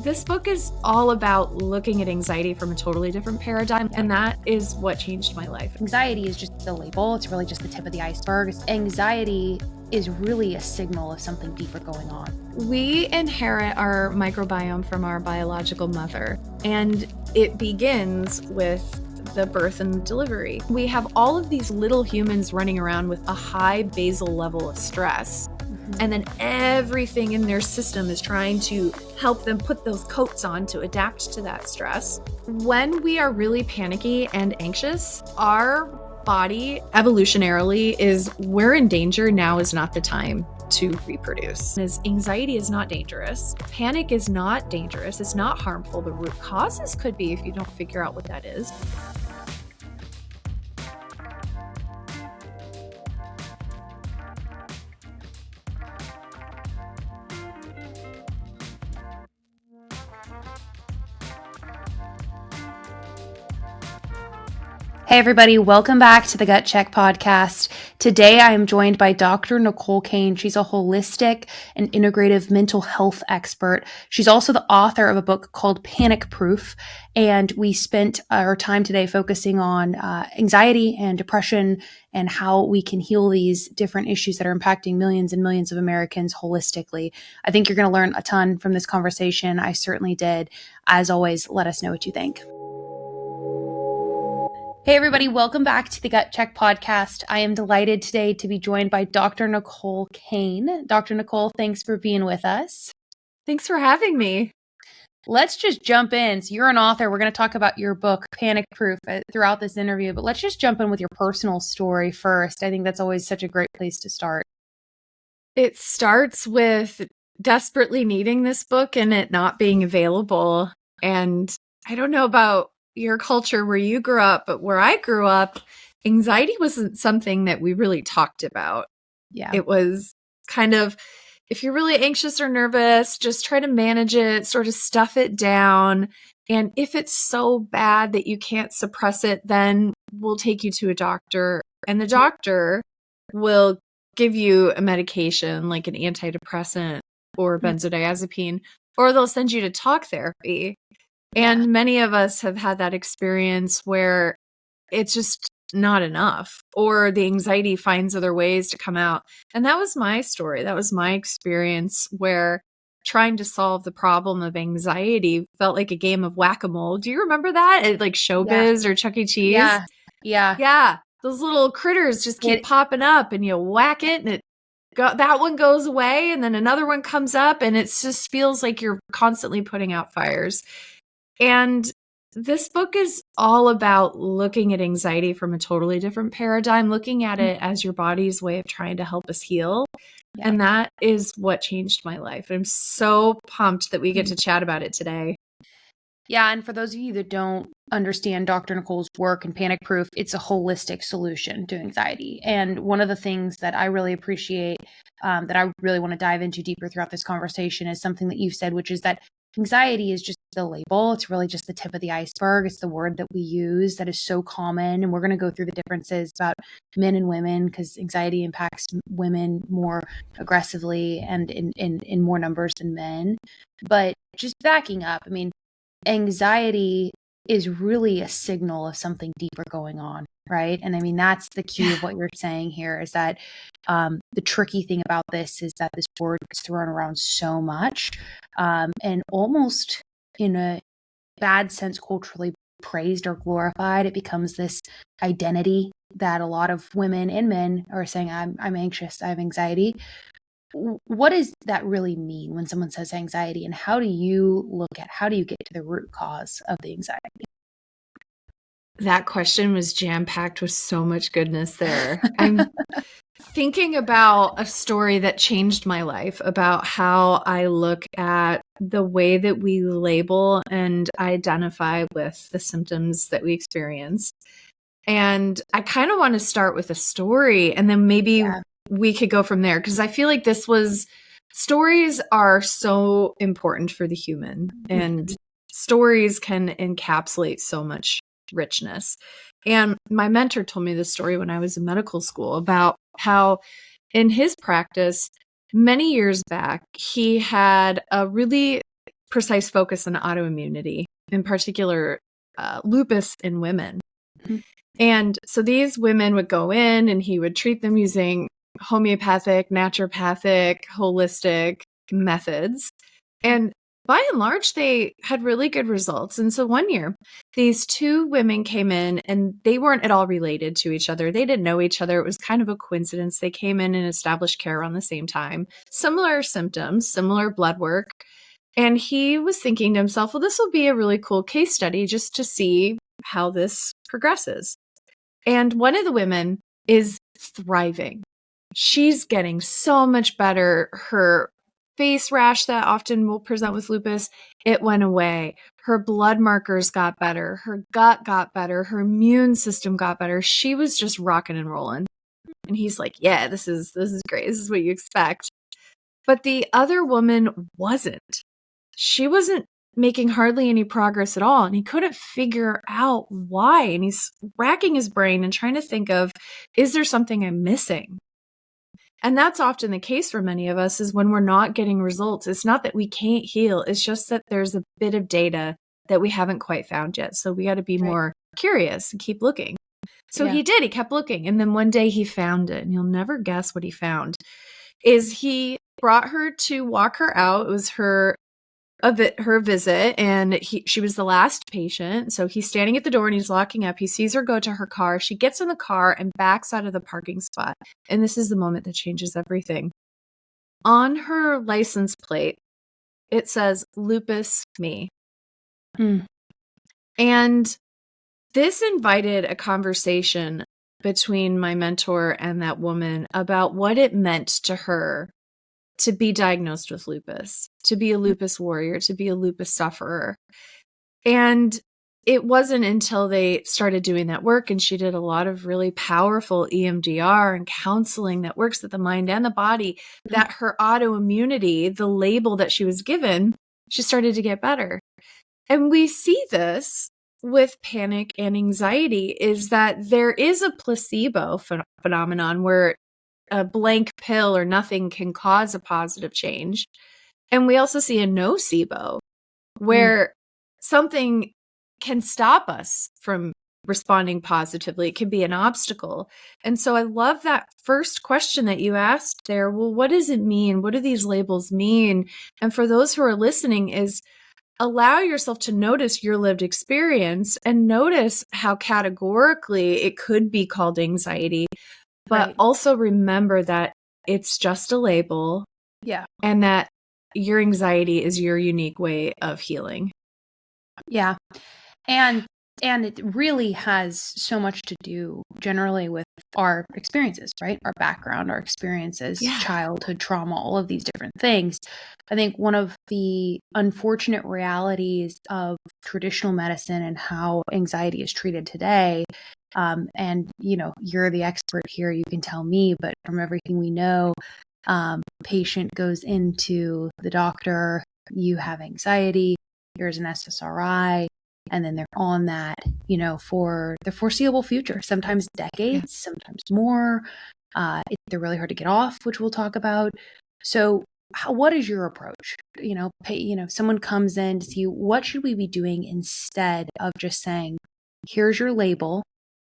This book is all about looking at anxiety from a totally different paradigm, and that is what changed my life. Anxiety is just the label. It's really just the tip of the iceberg. Anxiety is really a signal of something deeper going on. We inherit our microbiome from our biological mother, and it begins with the birth and delivery. We have all of these little humans running around with a high basal level of stress. And then everything in their system is trying to help them put those coats on to adapt to that stress. When we are really panicky and anxious, our body evolutionarily is we're in danger. Now is not the time to reproduce. As anxiety is not dangerous. Panic is not dangerous. It's not harmful. The root causes could be if you don't figure out what that is. Hey everybody, welcome back to the Gut Check podcast. Today I am joined by Dr. Nicole Cain. She's a holistic and integrative mental health expert. She's also the author of a book called Panic Proof, and we spent our time today focusing on anxiety and depression and how we can heal these different issues that are impacting millions and millions of Americans holistically. I think you're going to learn a ton from this conversation. I certainly did. As always, let us know what you think. Hey everybody, welcome back to the Gut Check podcast. I am delighted today to be joined by Dr. Nicole Cain. Dr. Nicole, thanks for being with us. Thanks for having me. Let's just jump in. So you're an author. We're going to talk about your book, Panic Proof, throughout this interview, but let's just jump in with your personal story first. I think that's always such a great place to start. It starts with desperately needing this book and it not being available. And I don't know about your culture where you grew up, but where I grew up, anxiety wasn't something that we really talked about. Yeah. It was kind of, if you're really anxious or nervous, just try to manage it, sort of stuff it down. And if it's so bad that you can't suppress it, then we'll take you to a doctor, and the doctor will give you a medication like an antidepressant or benzodiazepine, or they'll send you to talk therapy. And many of us have had that experience where it's just not enough, or the anxiety finds other ways to come out. And that was my story. That was my experience where trying to solve the problem of anxiety felt like a game of whack-a-mole. Do you remember that at like Showbiz or Chuck E. Cheese? Yeah. Those little critters just keep popping up and you whack it and that one goes away and then another one comes up and it just feels like you're constantly putting out fires. And this book is all about looking at anxiety from a totally different paradigm, looking at it as your body's way of trying to help us heal. Yeah. And that is what changed my life. I'm so pumped that we get to chat about it today. Yeah. And for those of you that don't understand Dr. Nicole's work and Panic Proof, it's a holistic solution to anxiety. And one of the things that I really appreciate, that I really want to dive into deeper throughout this conversation is something that you've said, which is that anxiety is just the label. It's really just the tip of the iceberg. It's the word that we use that is so common. And we're going to go through the differences about men and women because anxiety impacts women more aggressively and in more numbers than men. But just backing up, I mean, anxiety is really a signal of something deeper going on, right? And I mean, that's the key of what you're saying here is that the tricky thing about this is that this word gets thrown around so much and almost in a bad sense culturally praised or glorified. It becomes this identity that a lot of women and men are saying, I'm anxious, I have anxiety. What does that really mean when someone says anxiety, and how do you get to the root cause of the anxiety? That question was jam-packed with so much goodness there. I'm thinking about a story that changed my life, about how I look at the way that we label and identify with the symptoms that we experience. And I kind of want to start with a story, and then maybe we could go from there, because I feel like stories are so important for the human, and stories can encapsulate so much richness. And my mentor told me this story when I was in medical school about how in his practice, many years back, he had a really precise focus on autoimmunity, in particular, lupus in women. Mm-hmm. And so these women would go in and he would treat them using homeopathic, naturopathic, holistic methods. And by and large, they had really good results. And so one year, these two women came in and they weren't at all related to each other. They didn't know each other. It was kind of a coincidence. They came in and established care around the same time. Similar symptoms, similar blood work. And he was thinking to himself, well, this will be a really cool case study just to see how this progresses. And one of the women is thriving. She's getting so much better. Her face rash that often will present with lupus, it went away. Her blood markers got better. Her gut got better. Her immune system got better. She was just rocking and rolling. And he's like, yeah, this is great. This is what you expect. But the other woman wasn't. She wasn't making hardly any progress at all. And he couldn't figure out why. And he's racking his brain and trying to think of, is there something I'm missing? And that's often the case for many of us, is when we're not getting results. It's not that we can't heal. It's just that there's a bit of data that we haven't quite found yet. So we got to be more curious and keep looking. So he did. He kept looking. And then one day he found it. And you'll never guess what he found. Is he brought her to walk her out. It was her visit, and she was the last patient. So he's standing at the door and he's locking up. He sees her go to her car. She gets in the car and backs out of the parking spot. And this is the moment that changes everything. On her license plate, it says lupus me. And this invited a conversation between my mentor and that woman about what it meant to her to be diagnosed with lupus, to be a lupus warrior, to be a lupus sufferer. And it wasn't until they started doing that work, and she did a lot of really powerful EMDR and counseling that works with the mind and the body, that her autoimmunity, the label that she was given, she started to get better. And we see this with panic and anxiety, is that there is a placebo phenomenon where a blank pill or nothing can cause a positive change. And we also see a nocebo where something can stop us from responding positively. It can be an obstacle. And so I love that first question that you asked there. Well, what does it mean? What do these labels mean? And for those who are listening, is allow yourself to notice your lived experience and notice how categorically it could be called anxiety. But also remember that it's just a label. Yeah. And that your anxiety is your unique way of healing. Yeah. And it really has so much to do generally with our experiences, right? Our background, our experiences, childhood trauma, all of these different things. I think one of the unfortunate realities of traditional medicine and how anxiety is treated today, and you're the expert here, you can tell me, but from everything we know, patient goes into the doctor, you have anxiety, here's an SSRI, and then they're on that, for the foreseeable future, sometimes decades, sometimes more. They're really hard to get off, which we'll talk about. So what is your approach? Someone comes in to see you, what should we be doing instead of just saying, here's your label,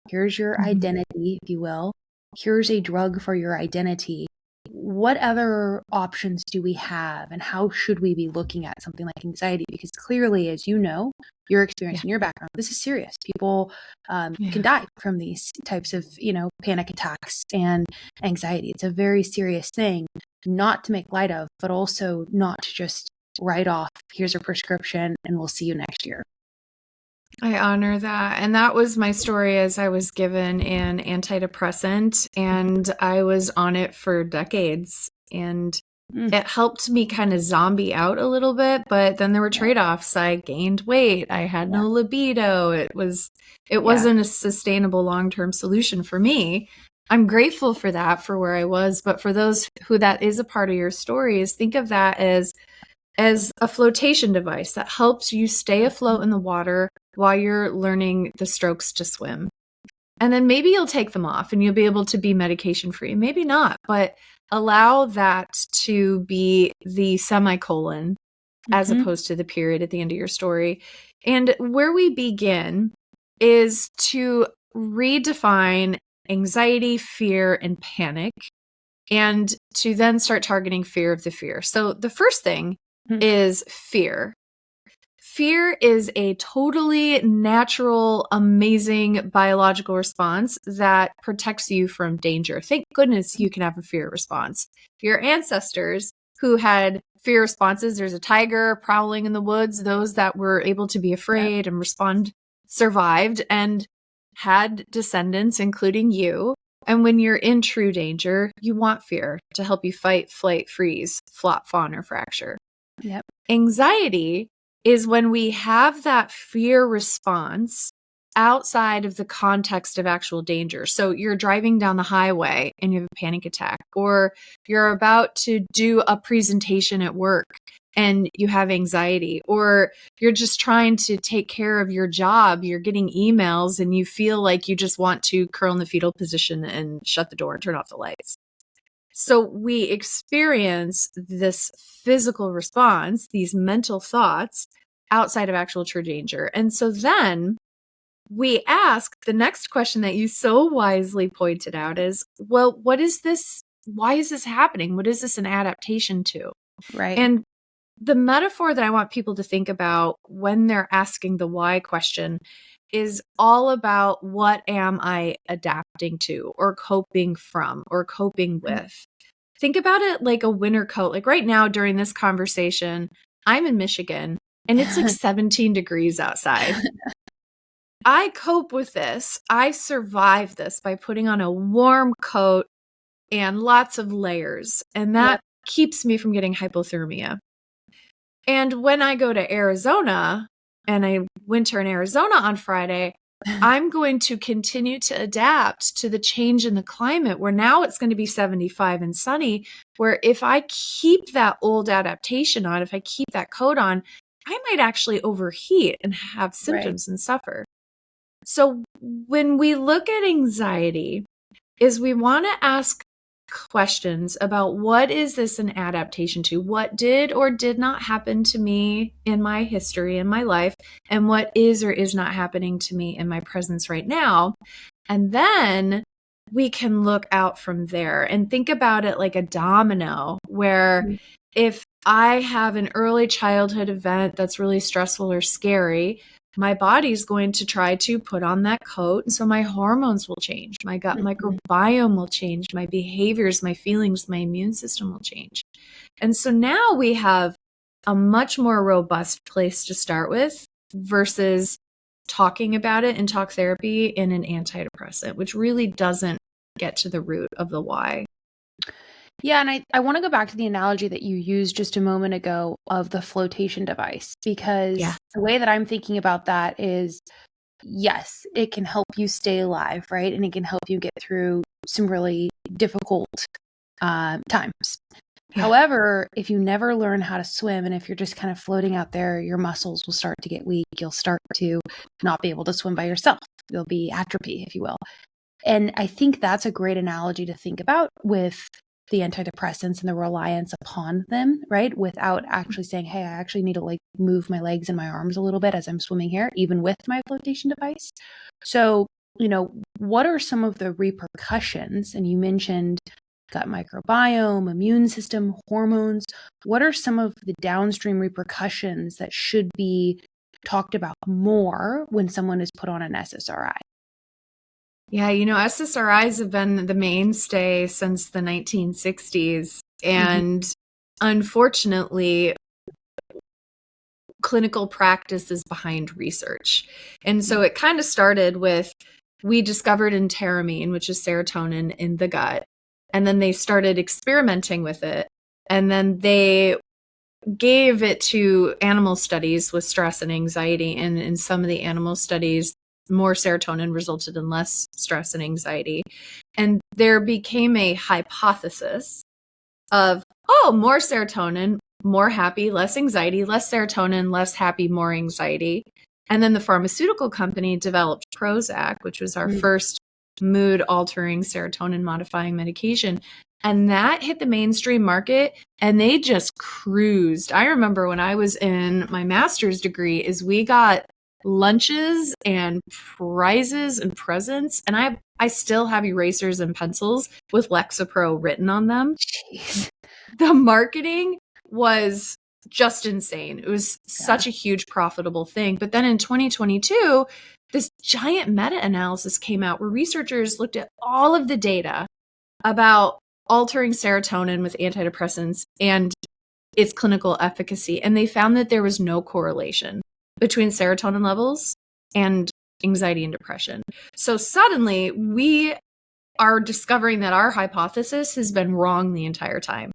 here's your identity, if you will, here's a drug for your identity. What other options do we have, and how should we be looking at something like anxiety? Because clearly, as you know, your experience and your background, this is serious. People can die from these types of, panic attacks and anxiety. It's a very serious thing, not to make light of, but also not to just write off, here's your prescription and we'll see you next year. I honor that. And that was my story, as I was given an antidepressant and I was on it for decades, and it helped me kind of zombie out a little bit, but then there were trade-offs. I gained weight. I had no libido. It wasn't a sustainable long-term solution for me. I'm grateful for that, for where I was. But for those who that is a part of your story, is think of that as a flotation device that helps you stay afloat in the water while you're learning the strokes to swim. And then maybe you'll take them off and you'll be able to be medication free. Maybe not, but allow that to be the semicolon as Mhm. opposed to the period at the end of your story. And where we begin is to redefine anxiety, fear, and panic, and to then start targeting fear of the fear. So the first thing Mhm. is fear. Fear is a totally natural, amazing biological response that protects you from danger. Thank goodness you can have a fear response. Your ancestors who had fear responses, there's a tiger prowling in the woods, those that were able to be afraid and respond survived and had descendants, including you. And when you're in true danger, you want fear to help you fight, flight, freeze, flop, fawn, or fracture. Yep. Anxiety is when we have that fear response outside of the context of actual danger. So you're driving down the highway and you have a panic attack, or you're about to do a presentation at work and you have anxiety, or you're just trying to take care of your job. You're getting emails and you feel like you just want to curl in the fetal position and shut the door and turn off the lights. So we experience this physical response, these mental thoughts outside of actual true danger. And so then we ask the next question that you so wisely pointed out is, well, what is this? Why is this happening? What is this an adaptation to? Right. And the metaphor that I want people to think about when they're asking the why question is all about what am I adapting to or coping from or coping with. Think about it like a winter coat. Like right now during this conversation, I'm in Michigan and it's like 17 degrees outside. I cope with this. I survive this by putting on a warm coat and lots of layers. And that Yep. keeps me from getting hypothermia. And when I go to Arizona and I winter in Arizona on Friday, I'm going to continue to adapt to the change in the climate where now it's going to be 75 and sunny, where if I keep that old adaptation on, if I keep that coat on, I might actually overheat and have symptoms and suffer. So when we look at anxiety, is we want to ask questions about what is this an adaptation to? What did or did not happen to me in my history, in my life, and what is or is not happening to me in my presence right now? And then we can look out from there and think about it like a domino, where if I have an early childhood event that's really stressful or scary, my body's going to try to put on that coat. And so my hormones will change. My gut microbiome will change. My behaviors, my feelings, my immune system will change. And so now we have a much more robust place to start with versus talking about it in talk therapy in an antidepressant, which really doesn't get to the root of the why. Yeah, and I want to go back to the analogy that you used just a moment ago of the flotation device, because the way that I'm thinking about that is, yes, it can help you stay alive, right? And it can help you get through some really difficult times. Yeah. However, if you never learn how to swim and if you're just kind of floating out there, your muscles will start to get weak. You'll start to not be able to swim by yourself. You'll be atrophy, if you will. And I think that's a great analogy to think about with the antidepressants and the reliance upon them, right? Without actually saying, hey, I actually need to like move my legs and my arms a little bit as I'm swimming here, even with my flotation device. So, what are some of the repercussions? And you mentioned gut microbiome, immune system, hormones. What are some of the downstream repercussions that should be talked about more when someone is put on an SSRI? Yeah, SSRIs have been the mainstay since the 1960s. And unfortunately, clinical practice is behind research. And so it kind of started with, we discovered enteramine, which is serotonin in the gut. And then they started experimenting with it. And then they gave it to animal studies with stress and anxiety. And in some of the animal studies, more serotonin resulted in less stress and anxiety. And there became a hypothesis of, more serotonin, more happy, less anxiety, less serotonin, less happy, more anxiety. And then the pharmaceutical company developed Prozac, which was our first mood altering serotonin modifying medication. And that hit the mainstream market and they just cruised. I remember when I was in my master's degree is we got lunches and prizes and presents. And I still have erasers and pencils with Lexapro written on them. Jeez. The marketing was just insane. It was such a huge profitable thing. But then in 2022, this giant meta-analysis came out where researchers looked at all of the data about altering serotonin with antidepressants and its clinical efficacy. And they found that there was no correlation between serotonin levels and anxiety and depression. So suddenly we are discovering that our hypothesis has been wrong the entire time.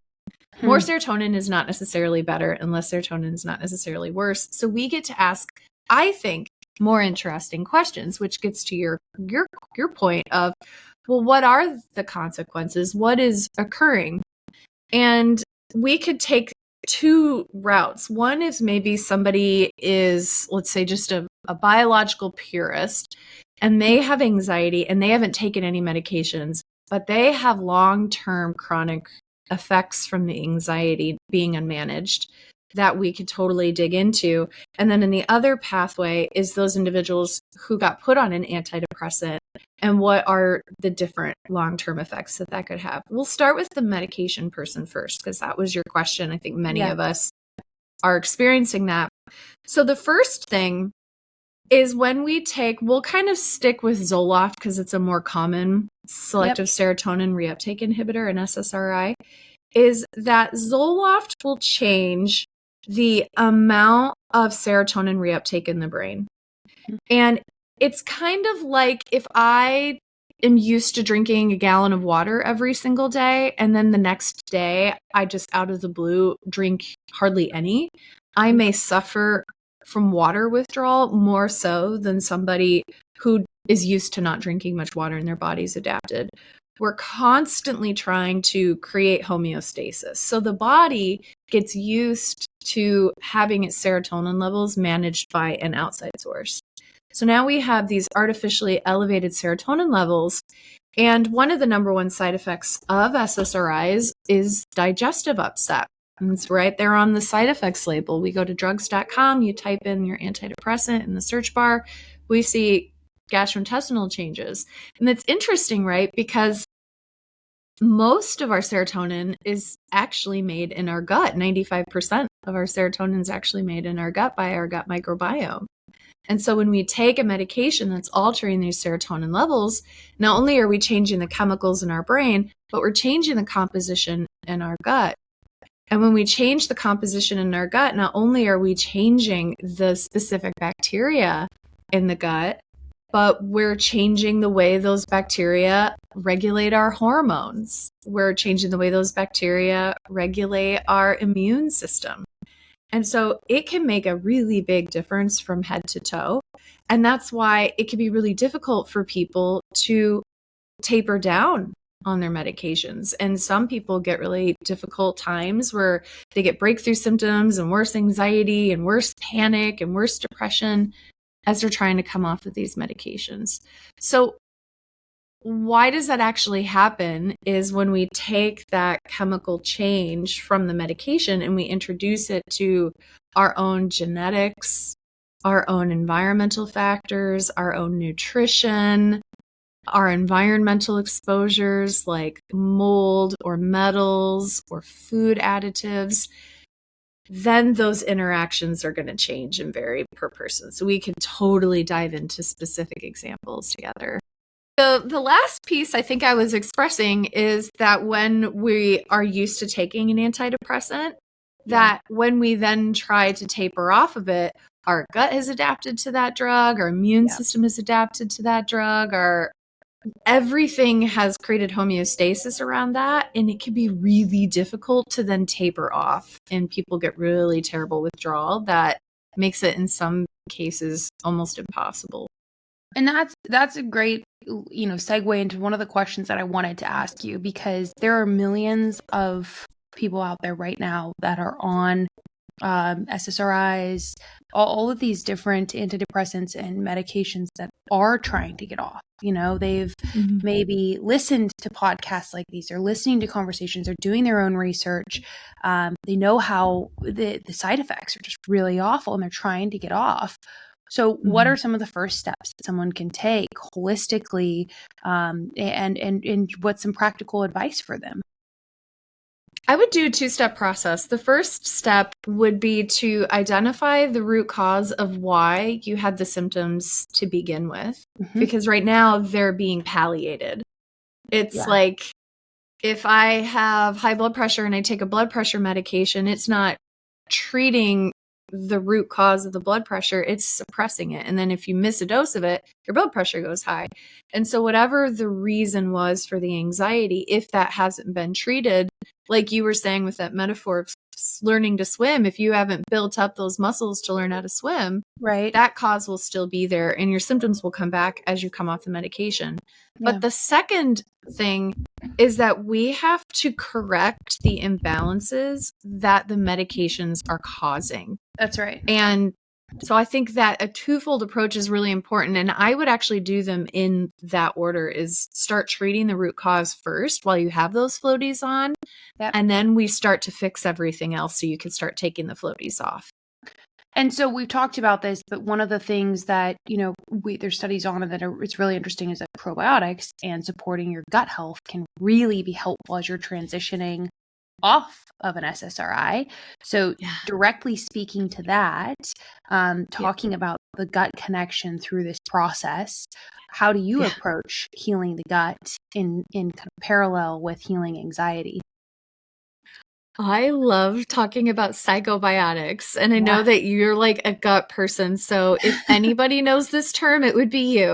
More serotonin is not necessarily better and less serotonin is not necessarily worse. So we get to ask, I think, more interesting questions, which gets to your point of, well, what are the consequences? What is occurring? And we could take two routes. One is maybe somebody is, let's say, just a biological purist, and they have anxiety and they haven't taken any medications, but they have long-term chronic effects from the anxiety being unmanaged that we could totally dig into. And then in the other pathway is those individuals who got put on an antidepressant and what are the different long-term effects that could have. We'll start with the medication person first, because that was your question. I think many of us are experiencing that. So the first thing is when we take, we'll kind of stick with Zoloft because it's a more common selective serotonin reuptake inhibitor, an SSRI, is that Zoloft will change the amount of serotonin reuptake in the brain. And it's kind of like if I am used to drinking a gallon of water every single day, and then the next day I just out of the blue drink hardly any, I may suffer from water withdrawal more so than somebody who is used to not drinking much water and their body's adapted. We're constantly trying to create homeostasis. So the body gets used to having its serotonin levels managed by an outside source. So now we have these artificially elevated serotonin levels. And one of the number one side effects of SSRIs is digestive upset. And it's right there on the side effects label. We go to drugs.com, you type in your antidepressant in the search bar, we see gastrointestinal changes. And it's interesting, right? Because most of our serotonin is actually made in our gut. 95% of our serotonin is actually made in our gut by our gut microbiome. And so when we take a medication that's altering these serotonin levels, not only are we changing the chemicals in our brain, but we're changing the composition in our gut. And when we change the composition in our gut, not only are we changing the specific bacteria in the gut, but we're changing the way those bacteria regulate our hormones. We're changing the way those bacteria regulate our immune system. And so it can make a really big difference from head to toe. And that's why it can be really difficult for people to taper down on their medications. And some people get really difficult times where they get breakthrough symptoms and worse anxiety and worse panic and worse depression as they're trying to come off of these medications. So why does that actually happen is when we take that chemical change from the medication and we introduce it to our own genetics, our own environmental factors, our own nutrition, our environmental exposures like mold or metals or food additives, then those interactions are going to change and vary per person. So we can totally dive into specific examples together. The last piece I think I was expressing is that when we are used to taking an antidepressant, that when we then try to taper off of it, our gut has adapted to that drug, our immune system has adapted to that drug, everything has created homeostasis around that, and it can be really difficult to then taper off, and people get really terrible withdrawal that makes it in some cases almost impossible. And that's a great, segue into one of the questions that I wanted to ask you, because there are millions of people out there right now that are on SSRIs, all of these different antidepressants and medications that are trying to get off. They've maybe listened to podcasts like these, they're listening to conversations, they're doing their own research. They know how the side effects are just really awful and they're trying to get off. So what are some of the first steps that someone can take holistically, and what's some practical advice for them? I would do a 2-step process. The first step would be to identify the root cause of why you had the symptoms to begin with, because right now they're being palliated. It's like if I have high blood pressure and I take a blood pressure medication, it's not treating the root cause of the blood pressure, it's suppressing it. And then if you miss a dose of it, your blood pressure goes high. And so whatever the reason was for the anxiety, if that hasn't been treated, like you were saying with that metaphor of learning to swim, if you haven't built up those muscles to learn how to swim, right, that cause will still be there and your symptoms will come back as you come off the medication. But the second thing is that we have to correct the imbalances that the medications are causing. That's right. And so I think that a twofold approach is really important. And I would actually do them in that order: is start treating the root cause first while you have those floaties on. And then we start to fix everything else so you can start taking the floaties off. And so we've talked about this, but one of the things that, there's studies on it that it's really interesting is that probiotics and supporting your gut health can really be helpful as you're transitioning off of an SSRI. So directly speaking to that, talking about the gut connection through this process, how do you approach healing the gut in kind of parallel with healing anxiety? I love talking about psychobiotics, and I know that you're like a gut person. So if anybody knows this term, it would be you.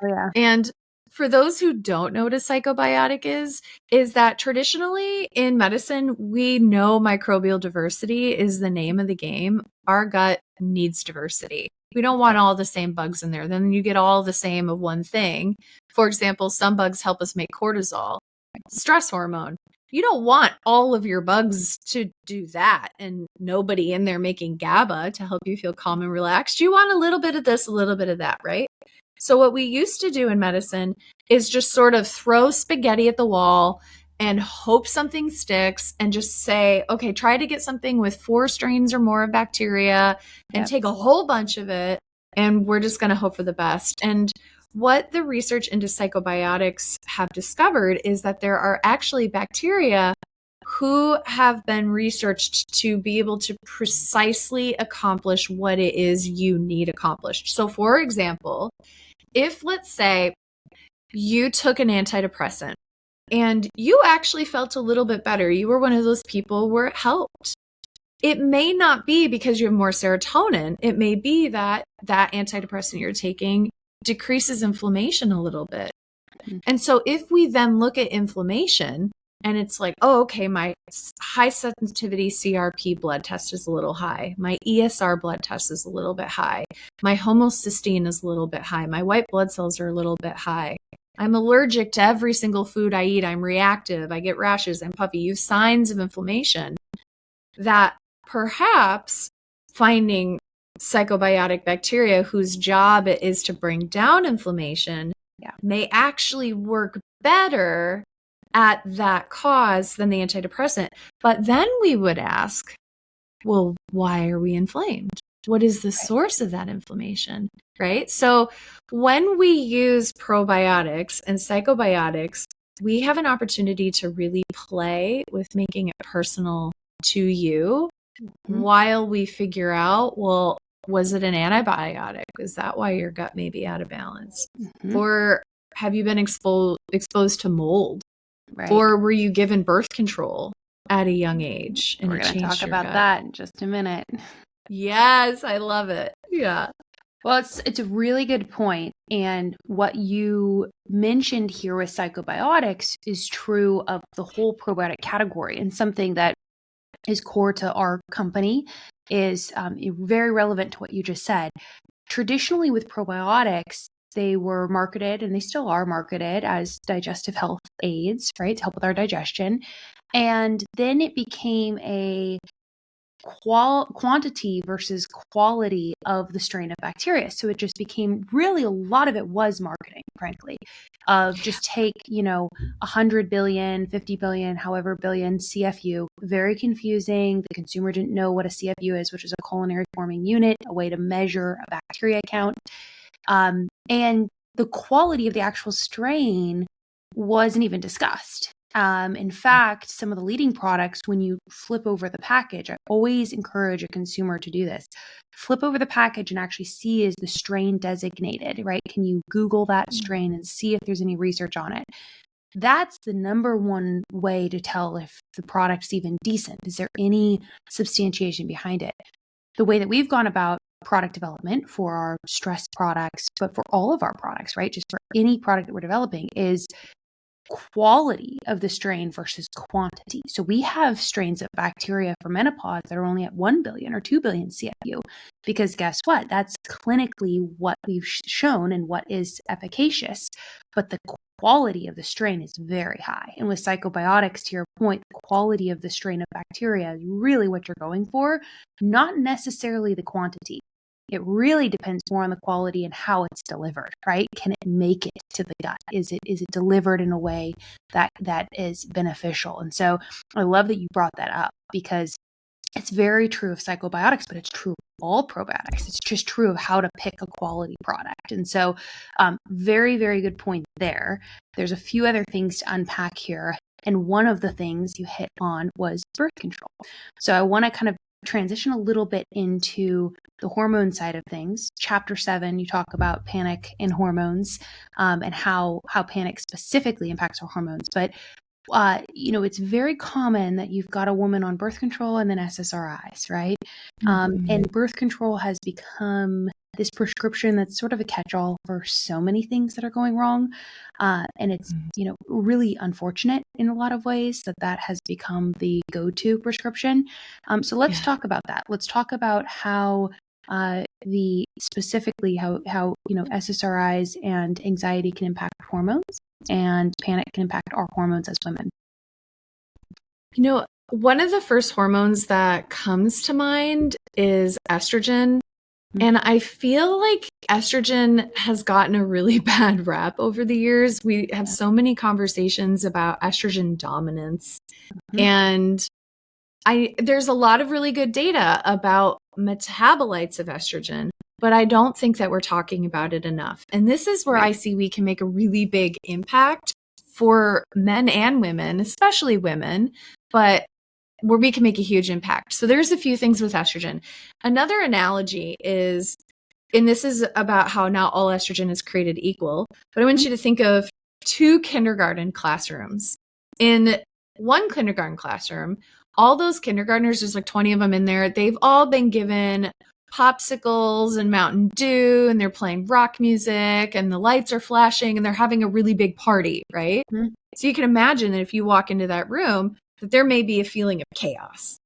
Oh, yeah. And for those who don't know what a psychobiotic is that traditionally in medicine, we know microbial diversity is the name of the game. Our gut needs diversity. We don't want all the same bugs in there. Then you get all the same of one thing. For example, some bugs help us make cortisol, stress hormone. You don't want all of your bugs to do that and nobody in there making GABA to help you feel calm and relaxed. You want a little bit of this, a little bit of that, right? So what we used to do in medicine is just sort of throw spaghetti at the wall and hope something sticks and just say, okay, try to get something with 4 strains or more of bacteria and take a whole bunch of it. And we're just going to hope for the best. And what the research into psychobiotics have discovered is that there are actually bacteria who have been researched to be able to precisely accomplish what it is you need accomplished. So for example, if let's say you took an antidepressant and you actually felt a little bit better, you were one of those people where it helped. It may not be because you have more serotonin. It may be that that antidepressant you're taking decreases inflammation a little bit. And so if we then look at inflammation and it's like, oh, okay, my high sensitivity CRP blood test is a little high. My ESR blood test is a little bit high. My homocysteine is a little bit high. My white blood cells are a little bit high. I'm allergic to every single food I eat. I'm reactive. I get rashes. I'm puffy. You have signs of inflammation that perhaps finding psychobiotic bacteria whose job it is to bring down inflammation may actually work better at that cause than the antidepressant. But then we would ask, well, why are we inflamed? What is the source of that inflammation, right? So when we use probiotics and psychobiotics, we have an opportunity to really play with making it personal to you while we figure out, well, was it an antibiotic? Is that why your gut may be out of balance? Or have you been exposed to mold? Or were you given birth control at a young age? And we're going to talk about that in just a minute. Yes, I love it. Yeah. Well, it's a really good point. And what you mentioned here with psychobiotics is true of the whole probiotic category, and something that is core to our company is very relevant to what you just said. Traditionally with probiotics, they were marketed, and they still are marketed as digestive health aids, right, to help with our digestion. And then it became a quantity versus quality of the strain of bacteria. So it just became really, a lot of it was marketing, frankly, of just take, 100 billion, 50 billion, however billion CFU, very confusing. The consumer didn't know what a CFU is, which is a culinary forming unit, a way to measure a bacteria count. And the quality of the actual strain wasn't even discussed. In fact, some of the leading products, when you flip over the package, I always encourage a consumer to do this. Flip over the package and actually see, is the strain designated, right? Can you Google that strain and see if there's any research on it? That's the number one way to tell if the product's even decent. Is there any substantiation behind it? The way that we've gone about product development for our stress products, but for all of our products, right? Just for any product that we're developing, is quality of the strain versus quantity. So we have strains of bacteria for menopause that are only at 1 billion or 2 billion CFU, because guess what? That's clinically what we've shown and what is efficacious, but the quality of the strain is very high. And with Psychobiotics, to your point, the quality of the strain of bacteria is really what you're going for, not necessarily the quantity. It really depends more on the quality and how it's delivered, right? Can it make it to the gut? Is it delivered in a way that is beneficial? And so I love that you brought that up, because it's very true of Psychobiotics, but it's true of all probiotics. It's just true of how to pick a quality product. And so very, very good point there. There's a few other things to unpack here. And one of the things you hit on was birth control. So I want to kind of transition a little bit into the hormone side of things. Chapter 7, you talk about panic and hormones, and how panic specifically impacts our hormones. But it's very common that you've got a woman on birth control and then SSRIs, right? And birth control has become this prescription that's sort of a catch-all for so many things that are going wrong. And it's, really unfortunate in a lot of ways that has become the go-to prescription. So let's talk about that. Let's talk about how specifically how SSRIs and anxiety can impact hormones, and panic can impact our hormones as women. One of the first hormones that comes to mind is estrogen. And I feel like estrogen has gotten a really bad rap over the years. We have so many conversations about estrogen dominance. And there's a lot of really good data about metabolites of estrogen, but I don't think that we're talking about it enough. And this is where I see we can make a really big impact for men and women, especially women, but where we can make a huge impact. So there's a few things with estrogen. Another analogy is, and this is about how not all estrogen is created equal, but I want you to think of 2 kindergarten classrooms. In one kindergarten classroom, all those kindergartners, there's like 20 of them in there, they've all been given popsicles and Mountain Dew, and they're playing rock music, and the lights are flashing, and they're having a really big party, right? So you can imagine that if you walk into that room, that there may be a feeling of chaos.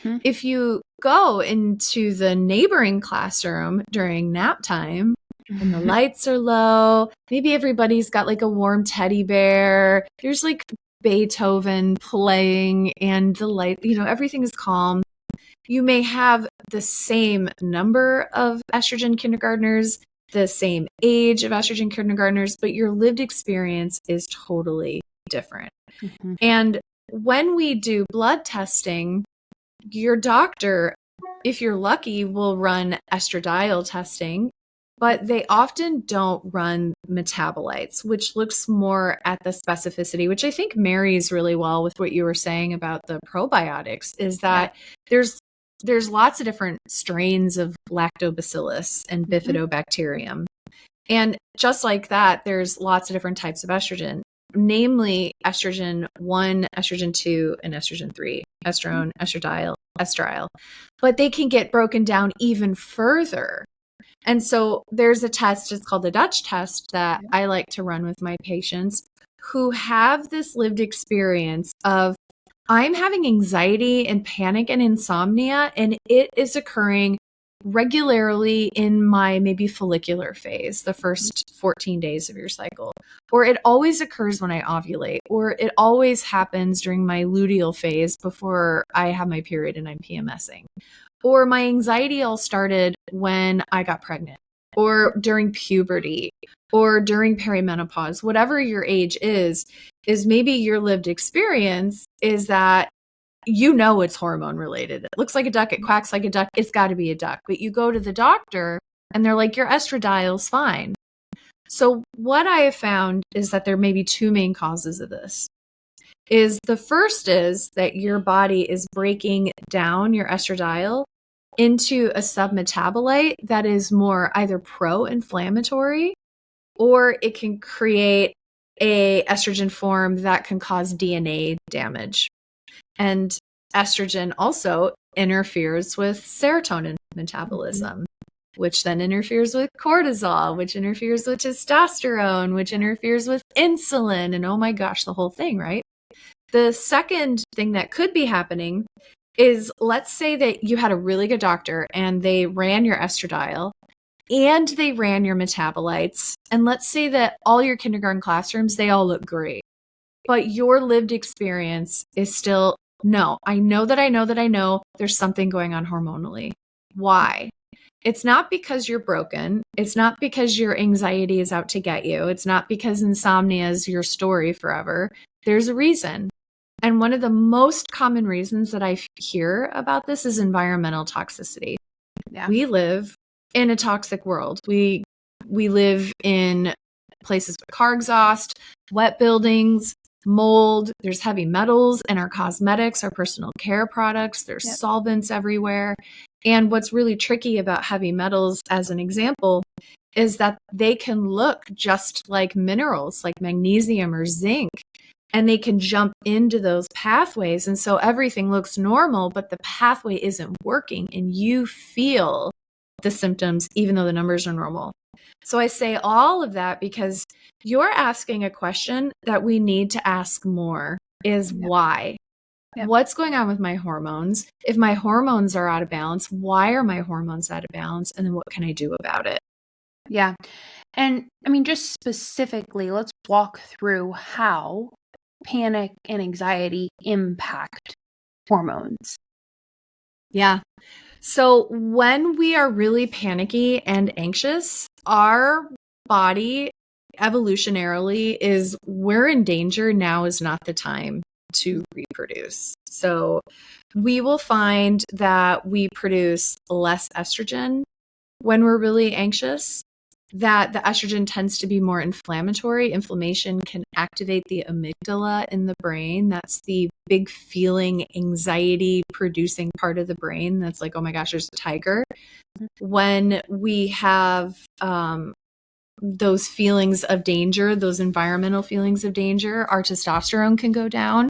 If you go into the neighboring classroom during nap time and the lights are low, maybe everybody's got like a warm teddy bear, there's like Beethoven playing, and the light, everything is calm. You may have the same number of estrogen kindergartners, the same age of estrogen kindergartners, but your lived experience is totally different. And when we do blood testing, your doctor, if you're lucky, will run estradiol testing, but they often don't run metabolites, which looks more at the specificity, which I think marries really well with what you were saying about the probiotics, is that there's lots of different strains of lactobacillus and bifidobacterium. And just like that, there's lots of different types of estrogen, namely estrogen 1, estrogen 2, and estrogen 3, estrone, estradiol, estriol. But they can get broken down even further. And so there's a test, it's called the Dutch test, that I like to run with my patients who have this lived experience of, I'm having anxiety and panic and insomnia, and it is occurring regularly in my maybe follicular phase, the first 14 days of your cycle, or it always occurs when I ovulate, or it always happens during my luteal phase before I have my period and I'm PMSing, or my anxiety all started when I got pregnant, or during puberty, or during perimenopause. Whatever your age is maybe your lived experience is that it's hormone related. It looks like a duck, it quacks like a duck, it's got to be a duck. But you go to the doctor and they're like, your estradiol's fine. So what I have found is that there may be two main causes of this. The first is that your body is breaking down your estradiol into a submetabolite that is more either pro-inflammatory, or it can create a estrogen form that can cause DNA damage. And estrogen also interferes with serotonin metabolism, which then interferes with cortisol, which interferes with testosterone, which interferes with insulin, and oh my gosh, the whole thing, right? The second thing that could be happening is, let's say that you had a really good doctor and they ran your estradiol and they ran your metabolites. And let's say that all your kindergarten classrooms, they all look great. But your lived experience is still, no, I know there's something going on hormonally. Why? It's not because you're broken. It's not because your anxiety is out to get you. It's not because insomnia is your story forever. There's a reason. And one of the most common reasons that I hear about this is environmental toxicity. Yeah. We live in a toxic world. We live in places with car exhaust, wet buildings, mold. There's heavy metals in our cosmetics, our personal care products. There's solvents everywhere. And what's really tricky about heavy metals, as an example, is that they can look just like minerals, like magnesium or zinc. And they can jump into those pathways. And so everything looks normal, but the pathway isn't working and you feel the symptoms, even though the numbers are normal. So I say all of that because you're asking a question that we need to ask more is why? What's going on with my hormones? If my hormones are out of balance, why are my hormones out of balance? And then what can I do about it? Yeah. And I mean, just specifically, let's walk through how panic and anxiety impact hormones. Yeah. So when we are really panicky and anxious, our body evolutionarily we're in danger. Now is not the time to reproduce. So we will find that we produce less estrogen when we're really anxious, that the estrogen tends to be more inflammatory. Inflammation can activate the amygdala in the brain. That's the big feeling, anxiety producing part of the brain. That's like, oh my gosh, there's a tiger. When we have those feelings of danger, those environmental feelings of danger, our testosterone can go down.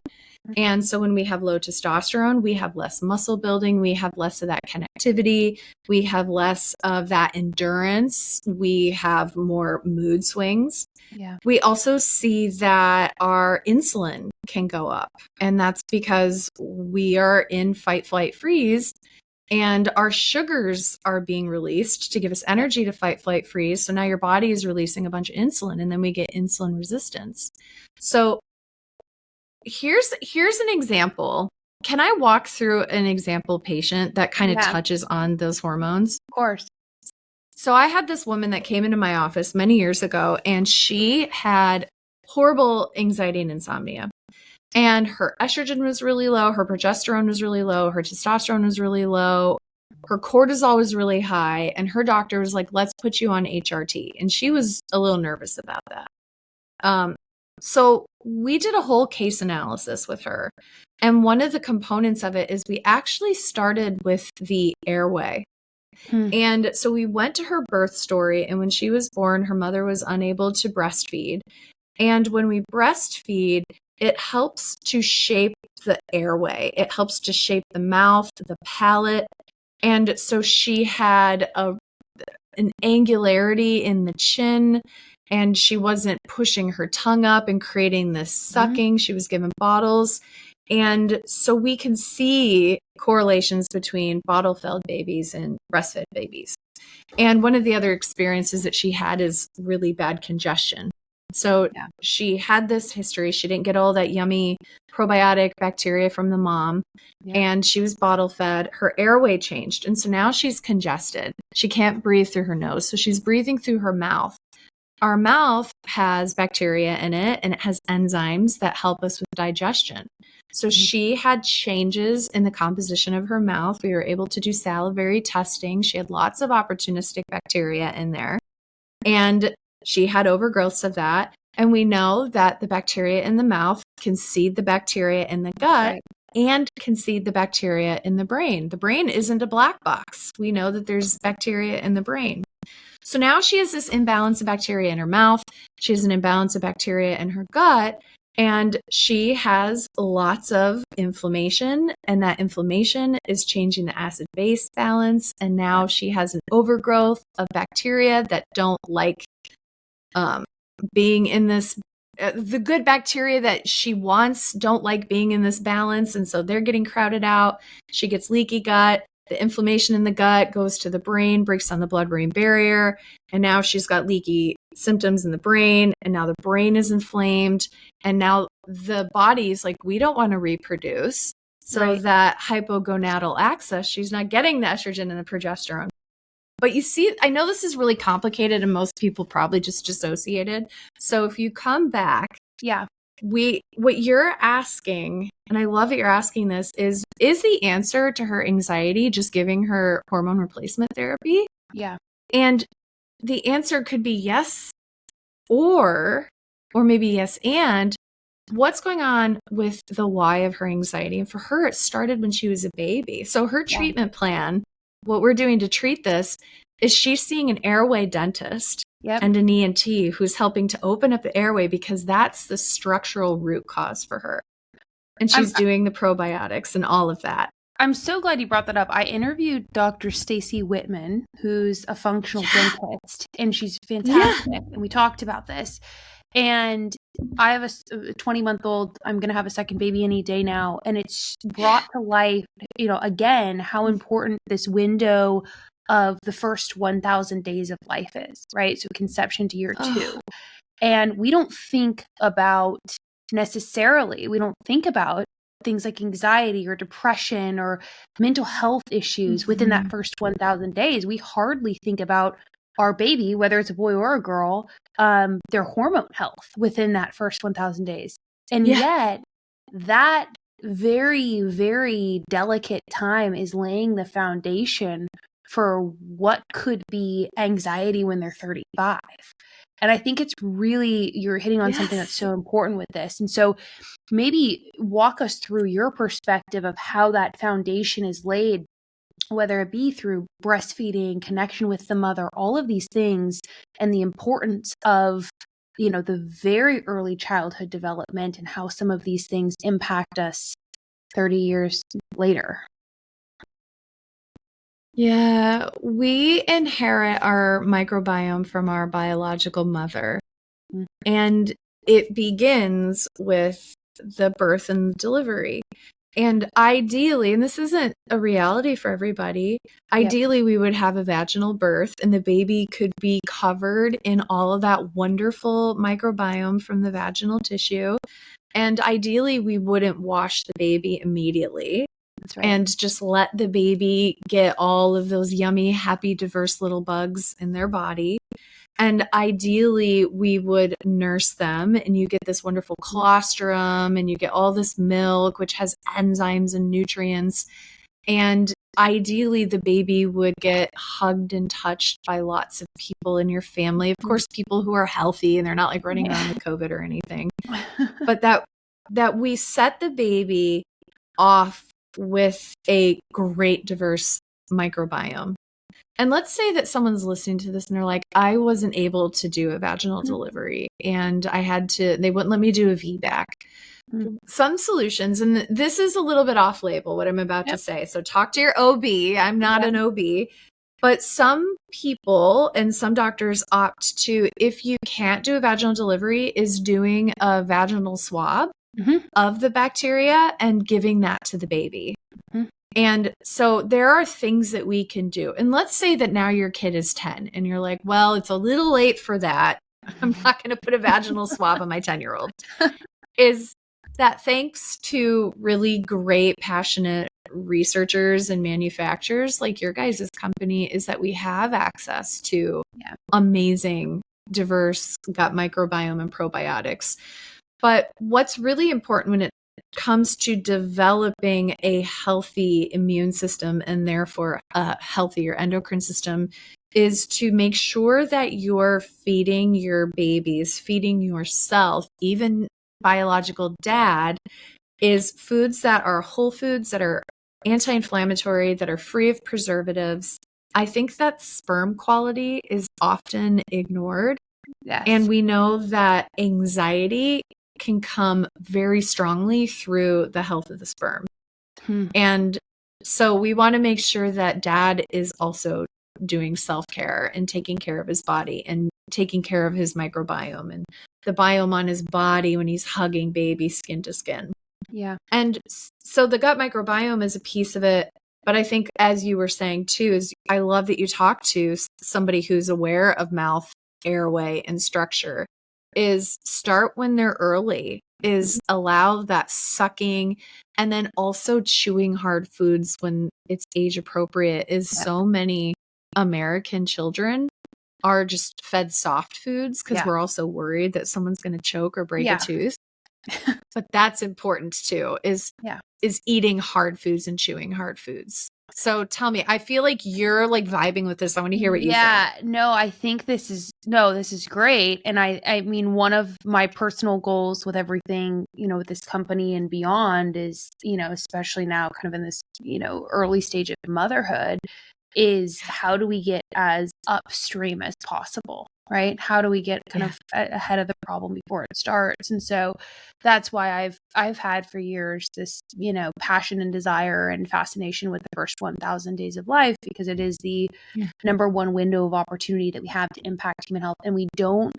And so when we have low testosterone, we have less muscle building, we have less of that connectivity, we have less of that endurance, we have more mood swings. Yeah. We also see that our insulin can go up, and that's because we are in fight, flight, freeze, and our sugars are being released to give us energy to fight, flight, freeze. So now your body is releasing a bunch of insulin, and then we get insulin resistance. So here's an example. Can I walk through an example patient that kind of touches on those hormones? Of course. So I had this woman that came into my office many years ago, and she had horrible anxiety and insomnia. And her estrogen was really low, her progesterone was really low, her testosterone was really low, her cortisol was really high, and her doctor was like, let's put you on HRT. And she was a little nervous about that. So we did a whole case analysis with her. And one of the components of it is we actually started with the airway. And so we went to her birth story. And when she was born, her mother was unable to breastfeed. And when we breastfeed, it helps to shape the airway. It helps to shape the mouth, the palate. And so she had an angularity in the chin, and she wasn't pushing her tongue up and creating this sucking. She was given bottles. And so we can see correlations between bottle-fed babies and breastfed babies. And one of the other experiences that she had is really bad congestion. So she had this history. She didn't get all that yummy probiotic bacteria from the mom, and she was bottle fed. Her airway changed. And so now she's congested. She can't breathe through her nose. So she's breathing through her mouth. Our mouth has bacteria in it, and it has enzymes that help us with digestion. So she had changes in the composition of her mouth. We were able to do salivary testing. She had lots of opportunistic bacteria in there, and she had overgrowths of that. And we know that the bacteria in the mouth can seed the bacteria in the gut and can seed the bacteria in the brain. The brain isn't a black box. We know that there's bacteria in the brain. So now she has this imbalance of bacteria in her mouth. She has an imbalance of bacteria in her gut, and she has lots of inflammation, and that inflammation is changing the acid-base balance. And now she has an overgrowth of bacteria that don't like being in this, the good bacteria that she wants don't like being in this balance. And so they're getting crowded out. She gets leaky gut. The inflammation in the gut goes to the brain, breaks down the blood-brain barrier. And now she's got leaky symptoms in the brain. And now the brain is inflamed. And now the body's like, we don't want to reproduce. So that hypogonadal axis, she's not getting the estrogen and the progesterone. But you see, I know this is really complicated and most people probably just dissociated. So if you come back, what you're asking, and I love that you're asking this, is the answer to her anxiety just giving her hormone replacement therapy? Yeah. And the answer could be yes, or maybe yes, and what's going on with the why of her anxiety? And for her, it started when she was a baby. So her treatment plan, what we're doing to treat this, is she's seeing an airway dentist and an ENT who's helping to open up the airway because that's the structural root cause for her. And she's doing the probiotics and all of that. I'm so glad you brought that up. I interviewed Dr. Stacy Whitman, who's a functional dentist, and she's fantastic. And we talked about this. And I have a 20-month-old. I'm going to have a second baby any day now. And it's brought to life, again, how important this window of the first 1,000 days of life is, right? So conception to year 2. And we don't think about things like anxiety or depression or mental health issues within that first 1,000 days. We hardly think about our baby, whether it's a boy or a girl, their hormone health within that first 1,000 days. And yet that very, very delicate time is laying the foundation for what could be anxiety when they're 35. And I think it's really, you're hitting on something that's so important with this. And so maybe walk us through your perspective of how that foundation is laid, whether it be through breastfeeding, connection with the mother, all of these things, and the importance of, the very early childhood development and how some of these things impact us 30 years later. Yeah, we inherit our microbiome from our biological mother. And it begins with the birth and delivery. And ideally, and this isn't a reality for everybody, ideally we would have a vaginal birth and the baby could be covered in all of that wonderful microbiome from the vaginal tissue. And ideally we wouldn't wash the baby immediately. That's right. And just let the baby get all of those yummy, happy, diverse little bugs in their body. And ideally, we would nurse them, and you get this wonderful colostrum, and you get all this milk, which has enzymes and nutrients. And ideally, the baby would get hugged and touched by lots of people in your family. Of course, people who are healthy, and they're not like running around with COVID or anything. But that we set the baby off with a great diverse microbiome. And let's say that someone's listening to this and they're like, I wasn't able to do a vaginal delivery and they wouldn't let me do a VBAC. Some solutions, and this is a little bit off label, what I'm about to say. So talk to your OB. I'm not an OB, but some people and some doctors opt to, if you can't do a vaginal delivery, is doing a vaginal swab. of the bacteria and giving that to the baby. And so there are things that we can do. And let's say that now your kid is 10 and you're like, well, it's a little late for that. I'm not going to put a vaginal swab on my 10-year-old. Is that thanks to really great, passionate researchers and manufacturers like your guys' company, is that we have access to amazing, diverse gut microbiome and probiotics. But what's really important when it comes to developing a healthy immune system and therefore a healthier endocrine system is to make sure that you're feeding your babies, feeding yourself, even biological dad, is foods that are whole foods, that are anti-inflammatory, that are free of preservatives. I think that sperm quality is often ignored. Yes. And we know that anxiety can come very strongly through the health of the sperm. And so we want to make sure that dad is also doing self-care and taking care of his body and taking care of his microbiome and the biome on his body when he's hugging baby skin to skin. Yeah. And so the gut microbiome is a piece of it. But I think, as you were saying too, is I love that you talk to somebody who's aware of mouth, airway, and structure. Is start when they're early, is allow that sucking, and then also chewing hard foods when it's age appropriate. Is so many American children are just fed soft foods because we're also worried that someone's going to choke or break a tooth. But that's important too, is eating hard foods and chewing hard foods. So tell me, I feel like you're like vibing with this. I want to hear what you think. Yeah, no, I think this is great. And I mean, one of my personal goals with everything, with this company and beyond is, especially now kind of in this, early stage of motherhood, is how do we get as upstream as possible, right? How do we get kind of ahead of the problem before it starts? And so that's why I've had for years this, passion and desire and fascination with the first 1,000 days of life, because it is the number one window of opportunity that we have to impact human health. And we don't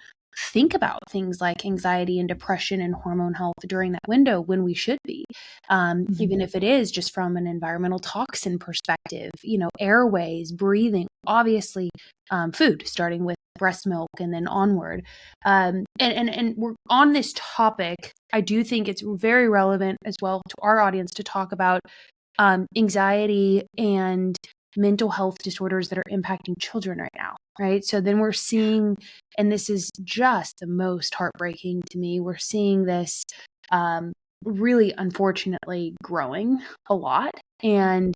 think about things like anxiety and depression and hormone health during that window when we should be, even if it is just from an environmental toxin perspective, airways, breathing, obviously, food, starting with breast milk and then onward. And we're on this topic. I do think it's very relevant as well to our audience to talk about anxiety and mental health disorders that are impacting children right now, right? So then we're seeing, and this is just the most heartbreaking to me, we're seeing this really unfortunately growing a lot. And,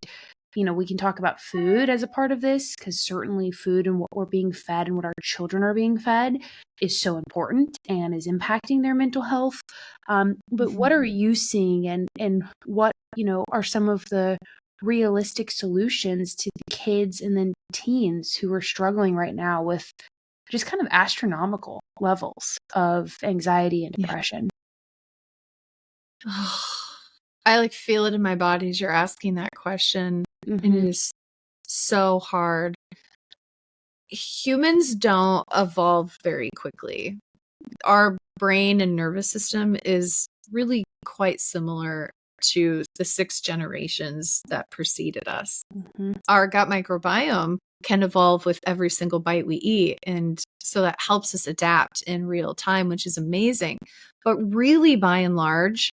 we can talk about food as a part of this, because certainly food and what we're being fed and what our children are being fed is so important and is impacting their mental health. But what are you seeing, and what, are some of the realistic solutions to the kids and then teens who are struggling right now with just kind of astronomical levels of anxiety and depression? I like feel it in my body as you're asking that question. And it is so hard. Humans don't evolve very quickly. Our brain and nervous system is really quite similar to the 6 generations that preceded us. Our gut microbiome can evolve with every single bite we eat. And so that helps us adapt in real time, which is amazing. But really, by and large,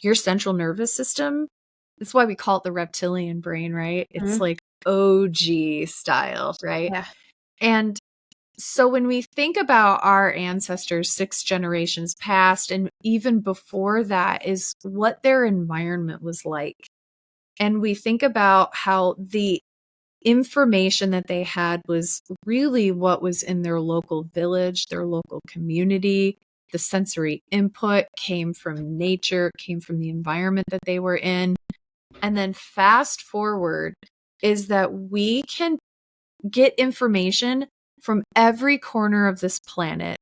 your central nervous system, that's why we call it the reptilian brain, right? It's like OG style, right? Yeah. And so when we think about our ancestors 6 generations past, and even before that, is what their environment was like. And we think about how the information that they had was really what was in their local village, their local community. The sensory input came from nature, came from the environment that they were in. And then fast forward is that we can get information from every corner of this planet,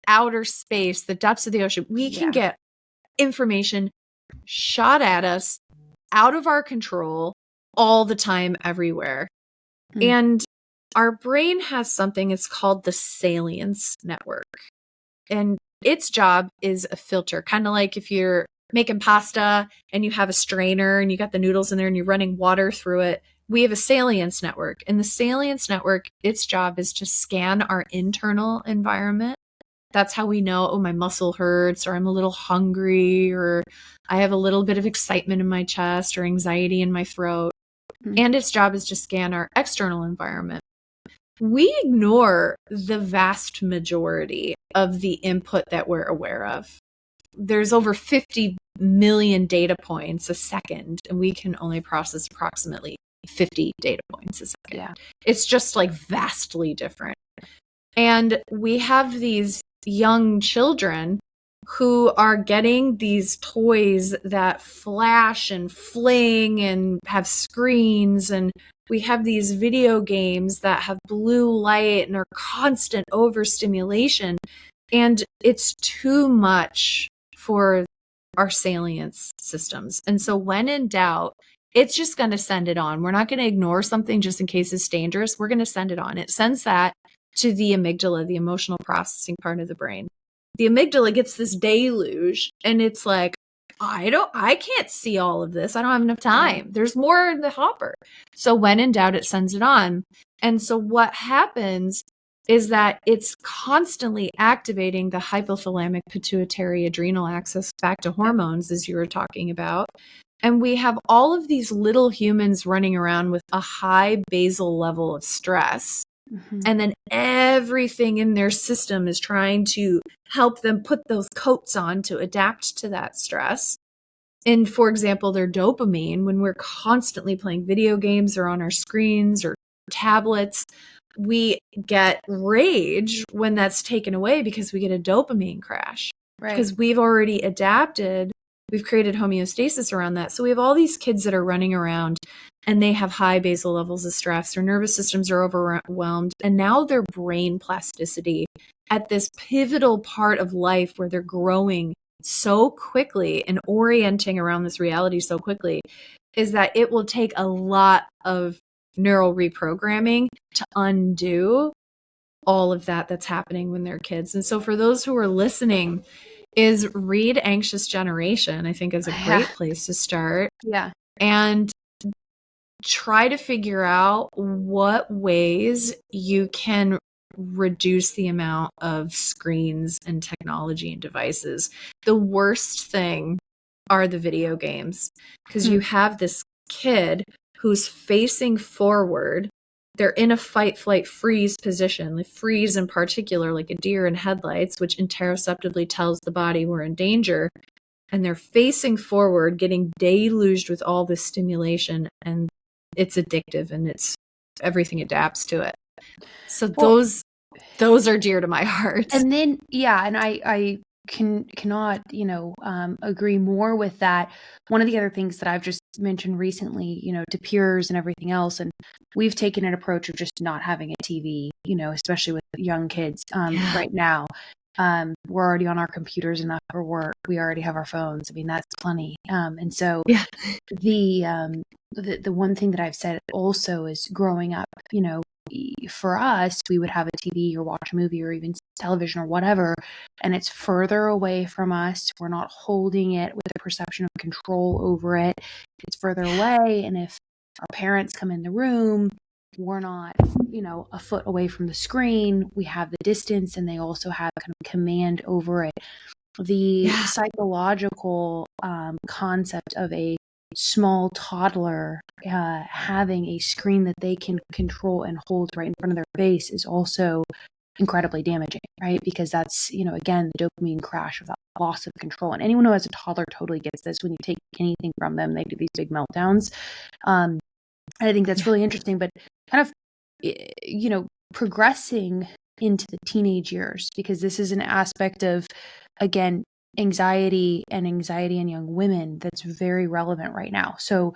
outer space, the depths of the ocean. We can get information shot at us out of our control all the time, everywhere. And our brain has something, it's called the salience network. And its job is a filter, kind of like if you're making pasta and you have a strainer and you got the noodles in there and you're running water through it. We have a salience network, and the salience network, its job is to scan our internal environment. That's how we know, oh, my muscle hurts, or I'm a little hungry, or I have a little bit of excitement in my chest or anxiety in my throat. And its job is to scan our external environment. We ignore the vast majority of the input that we're aware of. There's over 50 million data points a second, and we can only process approximately 50 data points a second. Yeah. It's just like vastly different. And we have these young children who are getting these toys that flash and fling and have screens, and we have these video games that have blue light and are constant overstimulation, and it's too much for our salience systems. And so when in doubt, it's just going to send it on. We're not going to ignore something just in case it's dangerous. We're going to send it on. It sends that to the amygdala, the emotional processing part of the brain. The amygdala gets this deluge, and it's like, I can't see all of this. I don't have enough time. There's more in the hopper. So when in doubt, it sends it on. And so what happens is that it's constantly activating the hypothalamic pituitary adrenal axis, back to hormones, as you were talking about. And we have all of these little humans running around with a high basal level of stress. And then everything in their system is trying to help them put those coats on to adapt to that stress. And for example, their dopamine, when we're constantly playing video games or on our screens or tablets, we get rage when that's taken away because we get a dopamine crash. Right. Because we've already adapted, we've created homeostasis around that. So we have all these kids that are running around and they have high basal levels of stress. Their nervous systems are overwhelmed. And now their brain plasticity at this pivotal part of life where they're growing so quickly and orienting around this reality so quickly is that it will take a lot of neural reprogramming to undo all of that that's happening when they're kids. And so for those who are listening, is read Anxious Generation, I think is a great place to start. Yeah. And try to figure out what ways you can reduce the amount of screens and technology and devices. The worst thing are the video games, because you have this kid who's facing forward. They're in a fight, flight, freeze position, like freeze in particular, like a deer in headlights, which interoceptively tells the body we're in danger. And they're facing forward, getting deluged with all this stimulation, and it's addictive, and it's everything adapts to it. So those are dear to my heart. And then, and I cannot, agree more with that. One of the other things that I've just mentioned recently, to peers and everything else, and we've taken an approach of just not having a TV, especially with young kids right now. We're already on our computers enough for work. We already have our phones. I mean, that's plenty. And so the one thing that I've said also is growing up, for us, we would have a TV or watch a movie or even television or whatever, and it's further away from us. We're not holding it with a perception of control over it. It's further away. And if our parents come in the room, we're not, a foot away from the screen. We have the distance, and they also have kind of command over it. The psychological concept of a small toddler having a screen that they can control and hold right in front of their face is also incredibly damaging, right? Because that's, again, the dopamine crash of that loss of control. And anyone who has a toddler totally gets this. When you take anything from them, they do these big meltdowns. I think that's really interesting, but kind of, progressing into the teenage years, because this is an aspect of, again, anxiety in young women that's very relevant right now. So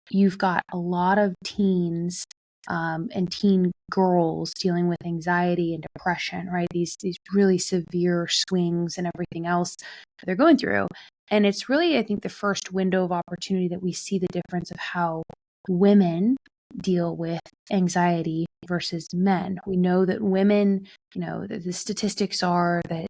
you've got a lot of teens and teen girls dealing with anxiety and depression, right? These really severe swings and everything else that they're going through. And it's really, I think, the first window of opportunity that we see the difference of how women deal with anxiety versus men. We know that women, the statistics are that,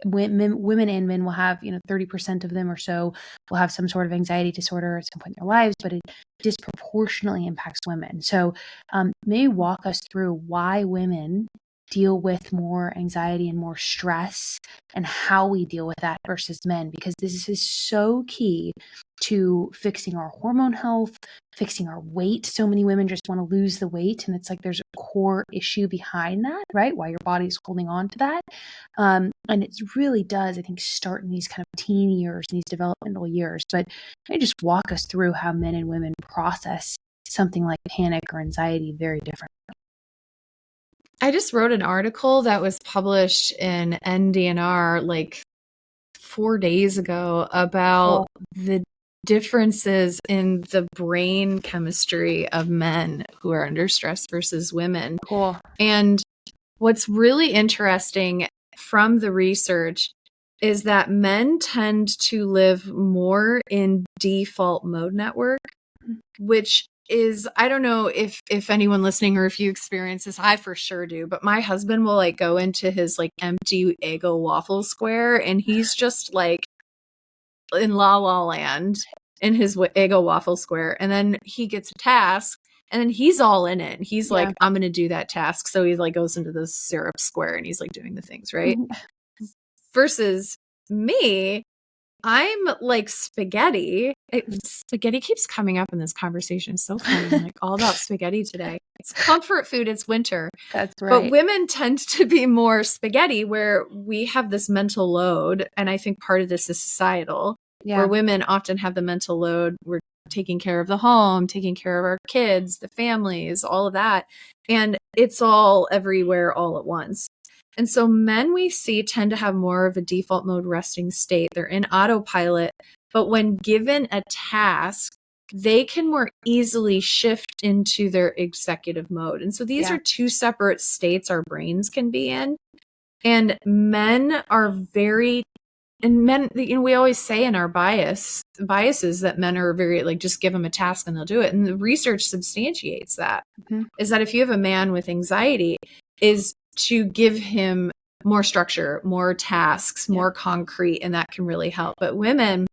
women and men will have, 30% of them or so will have some sort of anxiety disorder at some point in their lives, but it disproportionately impacts women. So maybe walk us through why women deal with more anxiety and more stress and how we deal with that versus men, because this is so key to fixing our hormone health, fixing our weight. So many women just want to lose the weight, and it's like there's a core issue behind that, right? Why your body's holding on to that. And it really does, I think, start in these kind of teen years, these developmental years. But maybe just walk us through how men and women process something like panic or anxiety very differently. I just wrote an article that was published in NDNR like 4 days ago about the differences in the brain chemistry of men who are under stress versus women. Cool. And what's really interesting from the research is that men tend to live more in default mode network, which is, I don't know if anyone listening or if you experience this, I for sure do, but my husband will like go into his like empty Eggo waffle square and he's just like in La La Land in his Eggo waffle square. And then he gets a task and then he's all in it. He's like, I'm going to do that task. So he like goes into the syrup square and he's like doing the things, right? Versus me, I'm like spaghetti. Spaghetti keeps coming up in this conversation. It's so funny. I'm like all about spaghetti today. It's comfort food. It's winter. That's right. But women tend to be more spaghetti where we have this mental load. And I think part of this is societal, where women often have the mental load. We're taking care of the home, taking care of our kids, the families, all of that. And it's all everywhere all at once. And so men we see tend to have more of a default mode resting state. They're in autopilot, but when given a task, they can more easily shift into their executive mode. And so these are two separate states our brains can be in. And men are very, and men, we always say in our biases that men are very like, just give them a task and they'll do it. And the research substantiates that, is that if you have a man with anxiety, is to give him more structure, more tasks, more concrete, and that can really help. But women,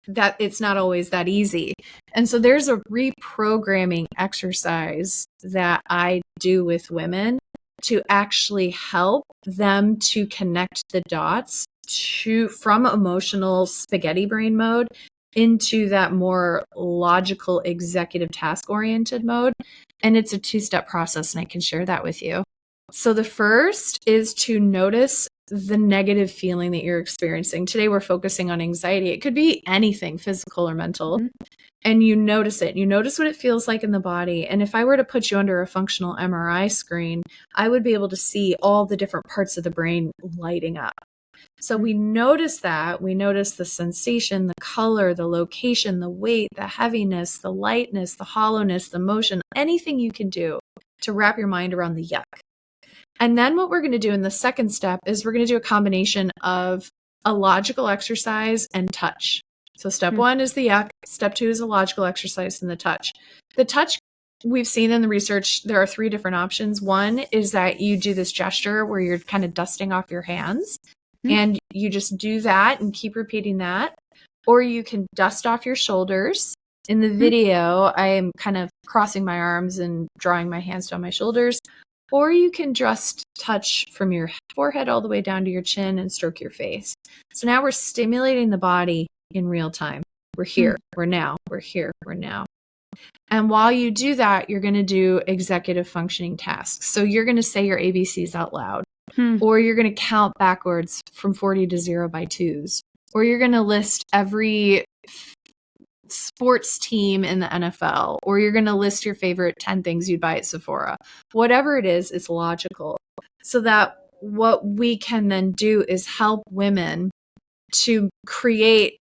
that it's not always that easy. And so there's a reprogramming exercise that I do with women to actually help them to connect the dots from emotional spaghetti brain mode into that more logical, executive, task-oriented mode. And it's a 2-step process, and I can share that with you. So the first is to notice the negative feeling that you're experiencing. Today, we're focusing on anxiety. It could be anything, physical or mental. And you notice it. You notice what it feels like in the body. And if I were to put you under a functional MRI screen, I would be able to see all the different parts of the brain lighting up. So we notice that. We notice the sensation, the color, the location, the weight, the heaviness, the lightness, the hollowness, the motion, anything you can do to wrap your mind around the yuck. And then what we're going to do in the second step is we're going to do a combination of a logical exercise and touch. So step 1 is the yuck. Step 2 is a logical exercise and the touch. The touch, we've seen in the research, there are 3 different options. One is that you do this gesture where you're kind of dusting off your hands and you just do that and keep repeating that. Or you can dust off your shoulders. In the video, I am kind of crossing my arms and drawing my hands down my shoulders. Or you can just touch from your forehead all the way down to your chin and stroke your face. So now we're stimulating the body in real time. We're here, we're now, we're here, we're now. And while you do that, you're going to do executive functioning tasks. So you're going to say your ABCs out loud, or you're going to count backwards from 40 to 0 by 2s, or you're going to list every sports team in the NFL, or you're going to list your favorite 10 things you'd buy at Sephora. Whatever it is, it's logical. So that what we can then do is help women to create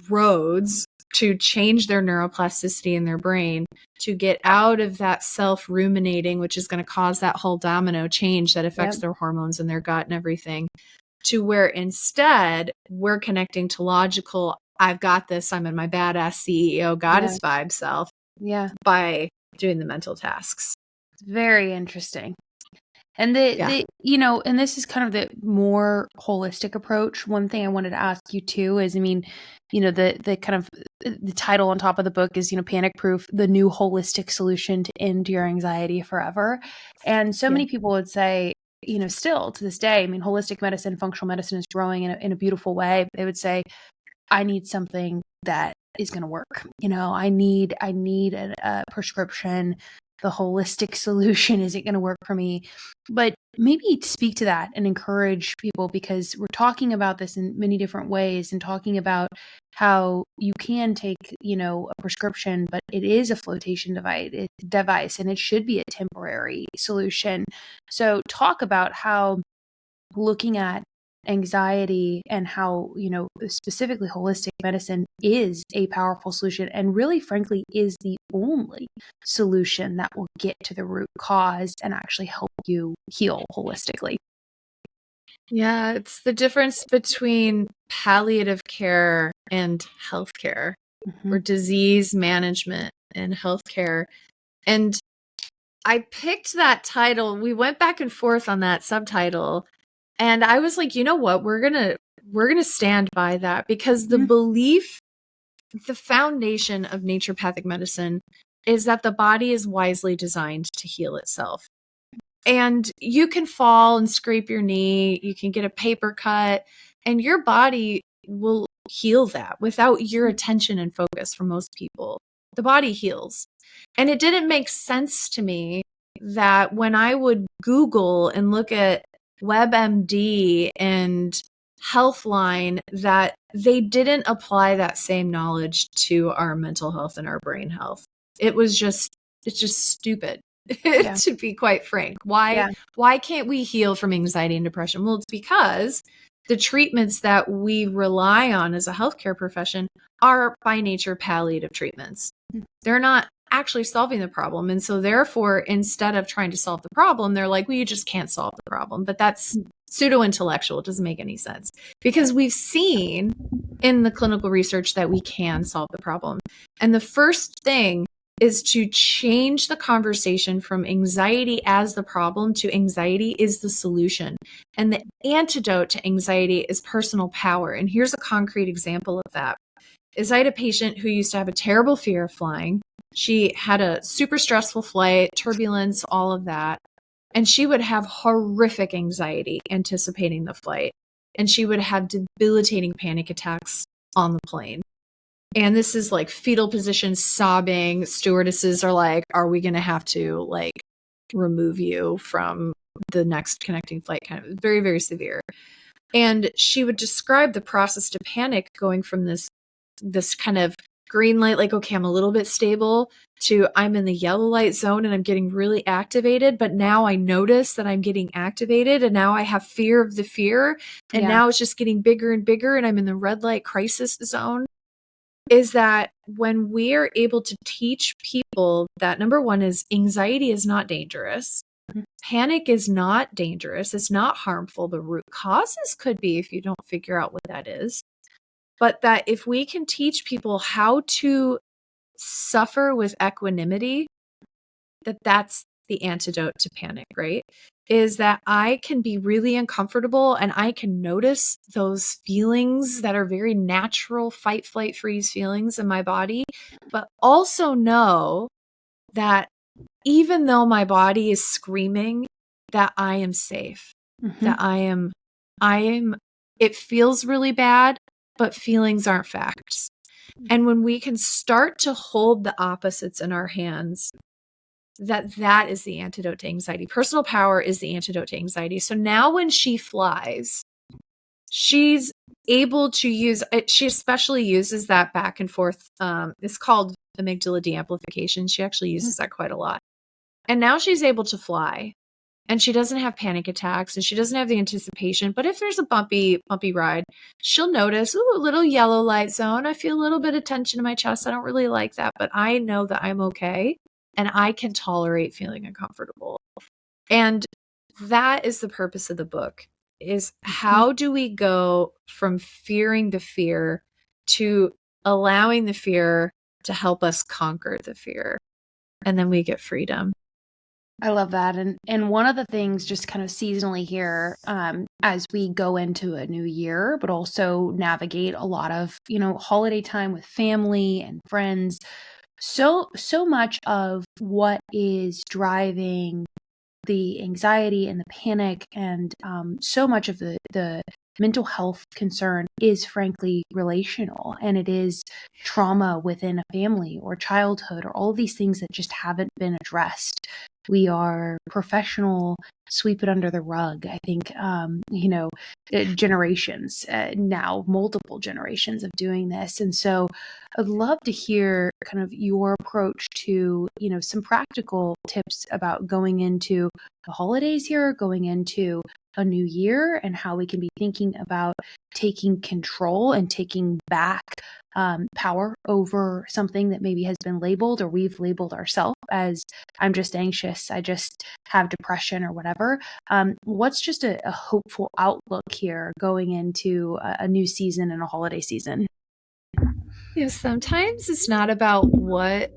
roads to change their neuroplasticity in their brain, to get out of that self-ruminating, which is going to cause that whole domino change that affects their hormones and their gut and everything, to where instead we're connecting to logical, I've got this, I'm in my badass CEO goddess vibe self by doing the mental tasks. It's very interesting. And and this is kind of the more holistic approach. One thing I wanted to ask you too is, I mean, the kind of the title on top of the book is, Panic Proof, the new holistic solution to end your anxiety forever. And so many people would say, still to this day, I mean, holistic medicine, functional medicine is growing in a beautiful way. They would say, I need something that is going to work. I need a prescription. The holistic solution isn't going to work for me. But maybe speak to that and encourage people, because we're talking about this in many different ways and talking about how you can take, a prescription, but it is a flotation device and it should be a temporary solution. So talk about how looking at anxiety and how, specifically holistic medicine is a powerful solution, and really, frankly, is the only solution that will get to the root cause and actually help you heal holistically. Yeah, it's the difference between palliative care and healthcare, or disease management and healthcare. And I picked that title. We went back and forth on that subtitle. And I was like, you know what? We're going to stand by that, because the belief, the foundation of naturopathic medicine is that the body is wisely designed to heal itself. And you can fall and scrape your knee, you can get a paper cut, and your body will heal that without your attention and focus. For most people, the body heals. And it didn't make sense to me that when I would Google and look at WebMD and Healthline, that they didn't apply that same knowledge to our mental health and our brain health. It's just stupid. To be quite frank. Why can't we heal from anxiety and depression? Well, it's because the treatments that we rely on as a healthcare profession are by nature palliative treatments. They're not actually solving the problem. And so therefore, instead of trying to solve the problem, they're like, well, you just can't solve the problem. But that's pseudo-intellectual. It doesn't make any sense, because we've seen in the clinical research that we can solve the problem. And the first thing is to change the conversation from anxiety as the problem to anxiety is the solution. And the antidote to anxiety is personal power. And here's a concrete example of that. I had a patient who used to have a terrible fear of flying. She had a super stressful flight, turbulence, all of that. And she would have horrific anxiety anticipating the flight. And she would have debilitating panic attacks on the plane. And this is like fetal position, sobbing. Stewardesses are like, are we going to have to like remove you from the next connecting flight? Kind of very, very severe. And she would describe the process to panic, going from this kind of green light, like, okay, I'm a little bit stable, to I'm in the yellow light zone and I'm getting really activated. But now I notice that I'm getting activated, and now I have fear of the fear. And now it's just getting bigger and bigger, and I'm in the red light crisis zone. Is that when we are able to teach people that, number one, is anxiety is not dangerous. Panic is not dangerous. It's not harmful. The root causes could be if you don't figure out what that is. But that if we can teach people how to suffer with equanimity, that's the antidote to panic, right? Is that I can be really uncomfortable and I can notice those feelings that are very natural fight, flight, freeze feelings in my body, but also know that even though my body is screaming, that I am safe, that I am, it feels really bad, but feelings aren't facts. And when we can start to hold the opposites in our hands, that is the antidote to anxiety. Personal power is the antidote to anxiety. So now when she flies, she's able to use it. She especially uses that back and forth. It's called amygdala deamplification. She actually uses that quite a lot. And now she's able to fly, and she doesn't have panic attacks, and she doesn't have the anticipation. But if there's a bumpy ride, she'll notice, ooh, a little yellow light zone. I feel a little bit of tension in my chest. I don't really like that, but I know that I'm okay. And I can tolerate feeling uncomfortable. And that is the purpose of the book, is how do we go from fearing the fear to allowing the fear to help us conquer the fear? And then we get freedom. I love that. And one of the things just kind of seasonally here, as we go into a new year, but also navigate a lot of, holiday time with family and friends. So much of what is driving the anxiety and the panic and so much of the mental health concern is frankly relational, and it is trauma within a family or childhood or all of these things that just haven't been addressed. We are professional sweep it under the rug. I think generations now, multiple generations of doing this. And so I'd love to hear kind of your approach to, some practical tips about going into the holidays here, going into a new year, and how we can be thinking about taking control and taking back power over something that maybe has been labeled or we've labeled ourselves as I'm just anxious, I just have depression or whatever. What's just a hopeful outlook here going into a new season and a holiday season? Yeah, sometimes it's not about what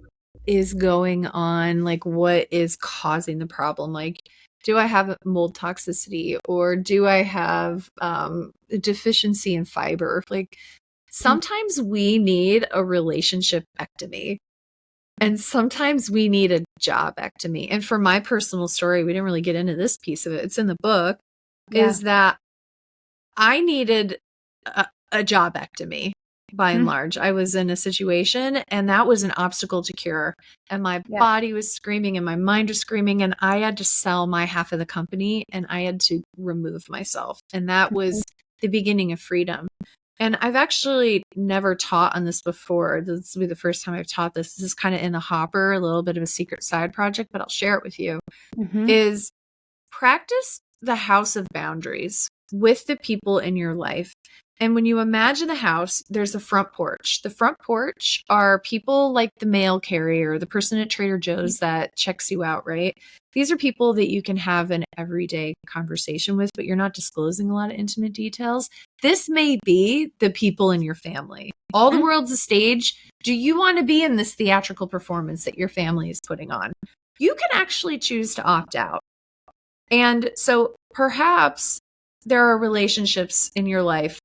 is going on, like what is causing the problem. Like, do I have mold toxicity or do I have a deficiency in fiber? Like, sometimes we need a relationship ectomy and sometimes we need a job ectomy. And for my personal story, we didn't really get into this piece of it. It's in the book, Yeah. is that I needed a job ectomy. By and large, I was in a situation and that was an obstacle to cure. And my body was screaming and my mind was screaming, and I had to sell my half of the company and I had to remove myself. And that was the beginning of freedom. And I've actually never taught on this before. This will be the first time I've taught this. This is kind of in the hopper, a little bit of a secret side project, but I'll share it with you. Is practice the house of boundaries with the people in your life. And when you imagine the house, there's a front porch. The front porch are people like the mail carrier, the person at Trader Joe's that checks you out, right? These are people that you can have an everyday conversation with, but you're not disclosing a lot of intimate details. This may be the people in your family. All the world's a stage. Do you want to be in this theatrical performance that your family is putting on? You can actually choose to opt out. And so perhaps there are relationships in your life,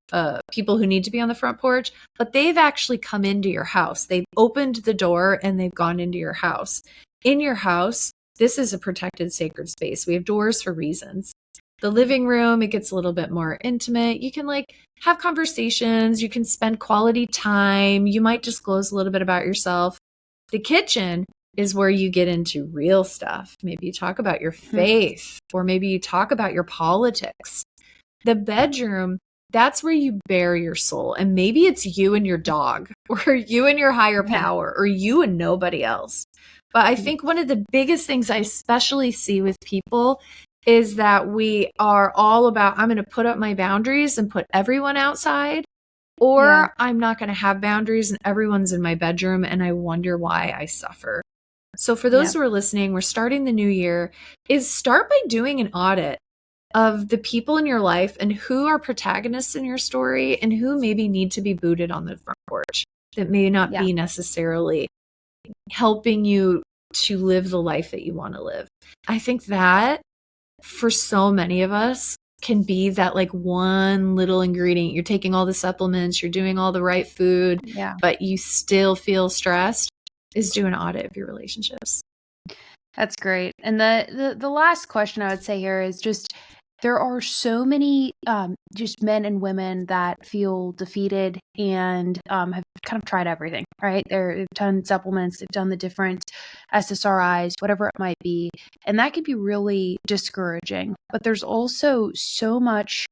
people who need to be on the front porch, but they've actually come into your house. They've opened the door and they've gone into your house. In your house, this is a protected sacred space. We have doors for reasons. The living room, it gets a little bit more intimate. You can have conversations. You can spend quality time. You might disclose a little bit about yourself. The kitchen is where you get into real stuff. Maybe you talk about your faith, or maybe you talk about your politics. The bedroom, that's where you bare your soul. And maybe it's you and your dog, or you and your higher power, or you and nobody else. But I think one of the biggest things I especially see with people is that we are all about, I'm going to put up my boundaries and put everyone outside, or I'm not going to have boundaries and everyone's in my bedroom and I wonder why I suffer. So for those who are listening, we're starting the new year, is start by doing an audit of the people in your life and who are protagonists in your story and who maybe need to be booted on the front porch that may not be necessarily helping you to live the life that you want to live. I think that for so many of us can be that one little ingredient. You're taking all the supplements, you're doing all the right food, but you still feel stressed, is do an audit of your relationships. That's great. And the last question I would say here is just, there are so many just men and women that feel defeated and have kind of tried everything, right? They've done supplements, they've done the different SSRIs, whatever it might be. And that can be really discouraging. But there's also so much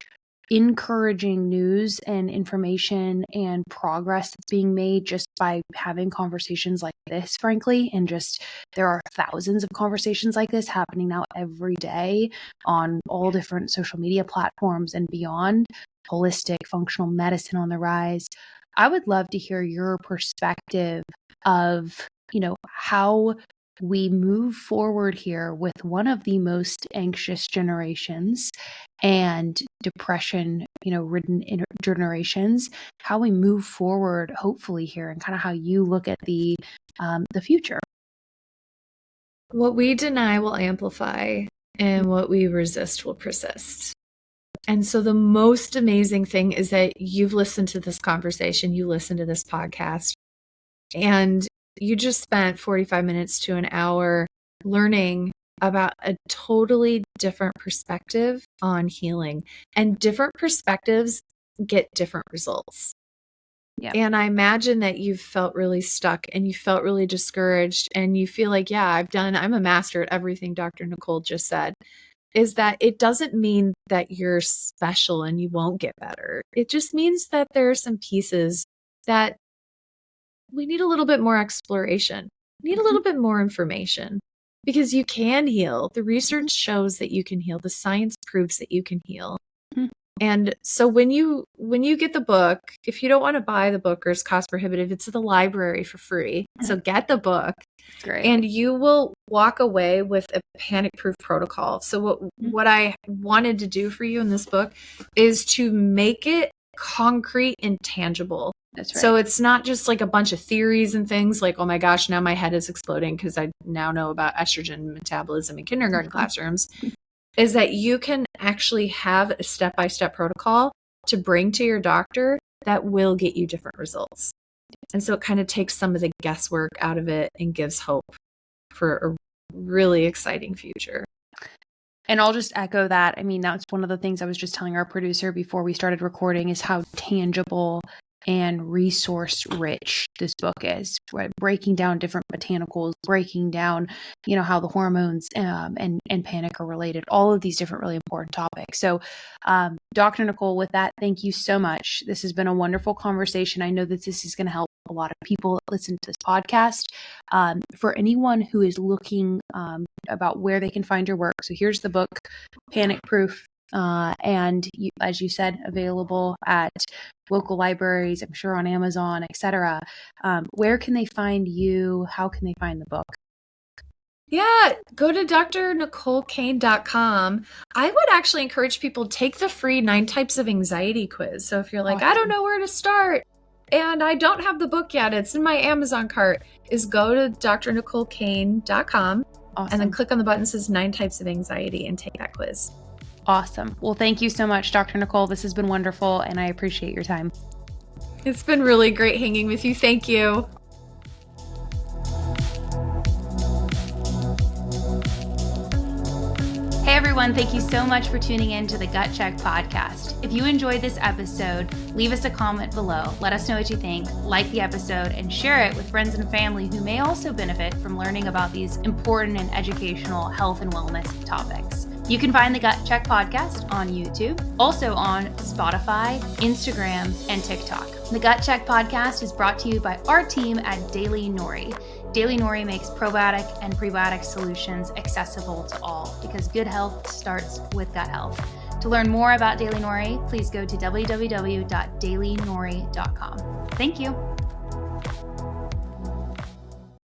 encouraging news and information and progress that's being made just by having conversations like this, frankly. And just, there are thousands of conversations like this happening now every day on all different social media platforms and beyond. Holistic functional medicine on the rise. I would love to hear your perspective of, how we move forward here with one of the most anxious generations and depression, ridden generations, how we move forward, hopefully here, and kind of how you look at the future. What we deny will amplify, and what we resist will persist. And so the most amazing thing is that you've listened to this conversation, you listened to this podcast, and you just spent 45 minutes to an hour learning about a totally different perspective on healing. And different perspectives get different results. Yeah. And I imagine that you've felt really stuck and you felt really discouraged and you feel like, yeah, I'm a master at everything Dr. Nicole just said. Is that it doesn't mean that you're special and you won't get better. It just means that there are some pieces that we need a little bit more exploration, need a little bit more information, because you can heal. The research shows that you can heal. The science proves that you can heal. And so when you get the book, if you don't want to buy the book or it's cost prohibitive, it's at the library for free. So get the book. Great. And you will walk away with a panic-proof protocol. So what I wanted to do for you in this book is to make it concrete and tangible. That's right. So it's not just like a bunch of theories and things like, oh my gosh, now my head is exploding because I now know about estrogen metabolism in kindergarten classrooms. Is that you can actually have a step-by-step protocol to bring to your doctor that will get you different results. And so it kind of takes some of the guesswork out of it and gives hope for a really exciting future. And I'll just echo that. I mean, that's one of the things I was just telling our producer before we started recording is how tangible and resource rich this book is, right? Breaking down different botanicals, breaking down, how the hormones and panic are related, all of these different really important topics. So, Dr. Nicole, with that, thank you so much. This has been a wonderful conversation. I know that this is going to help a lot of people that listen to this podcast. For anyone who is looking about where they can find your work, so here's the book, Panic Proof. And as you said, available at local libraries, I'm sure on Amazon, etc. Where can they find you? How can they find the book? Yeah, go to drnicolecain.com. I would actually encourage people to take the free 9 types of anxiety quiz. So if you're like, I don't know where to start and I don't have the book yet, it's in my Amazon cart, is go to drnicolecain.com and then click on the button that says 9 types of anxiety and take that quiz. Awesome. Well, thank you so much, Dr. Nicole. This has been wonderful, and I appreciate your time. It's been really great hanging with you. Thank you. Hey everyone, thank you so much for tuning in to the Gut Check podcast. If you enjoyed this episode, leave us a comment below. Let us know what you think, like the episode, and share it with friends and family who may also benefit from learning about these important and educational health and wellness topics. You can find the Gut Check podcast on YouTube, also on Spotify, Instagram, and TikTok. The Gut Check podcast is brought to you by our team at Daily Nori. Daily Nori makes probiotic and prebiotic solutions accessible to all because good health starts with gut health. To learn more about Daily Nori, please go to www.dailynori.com. Thank you.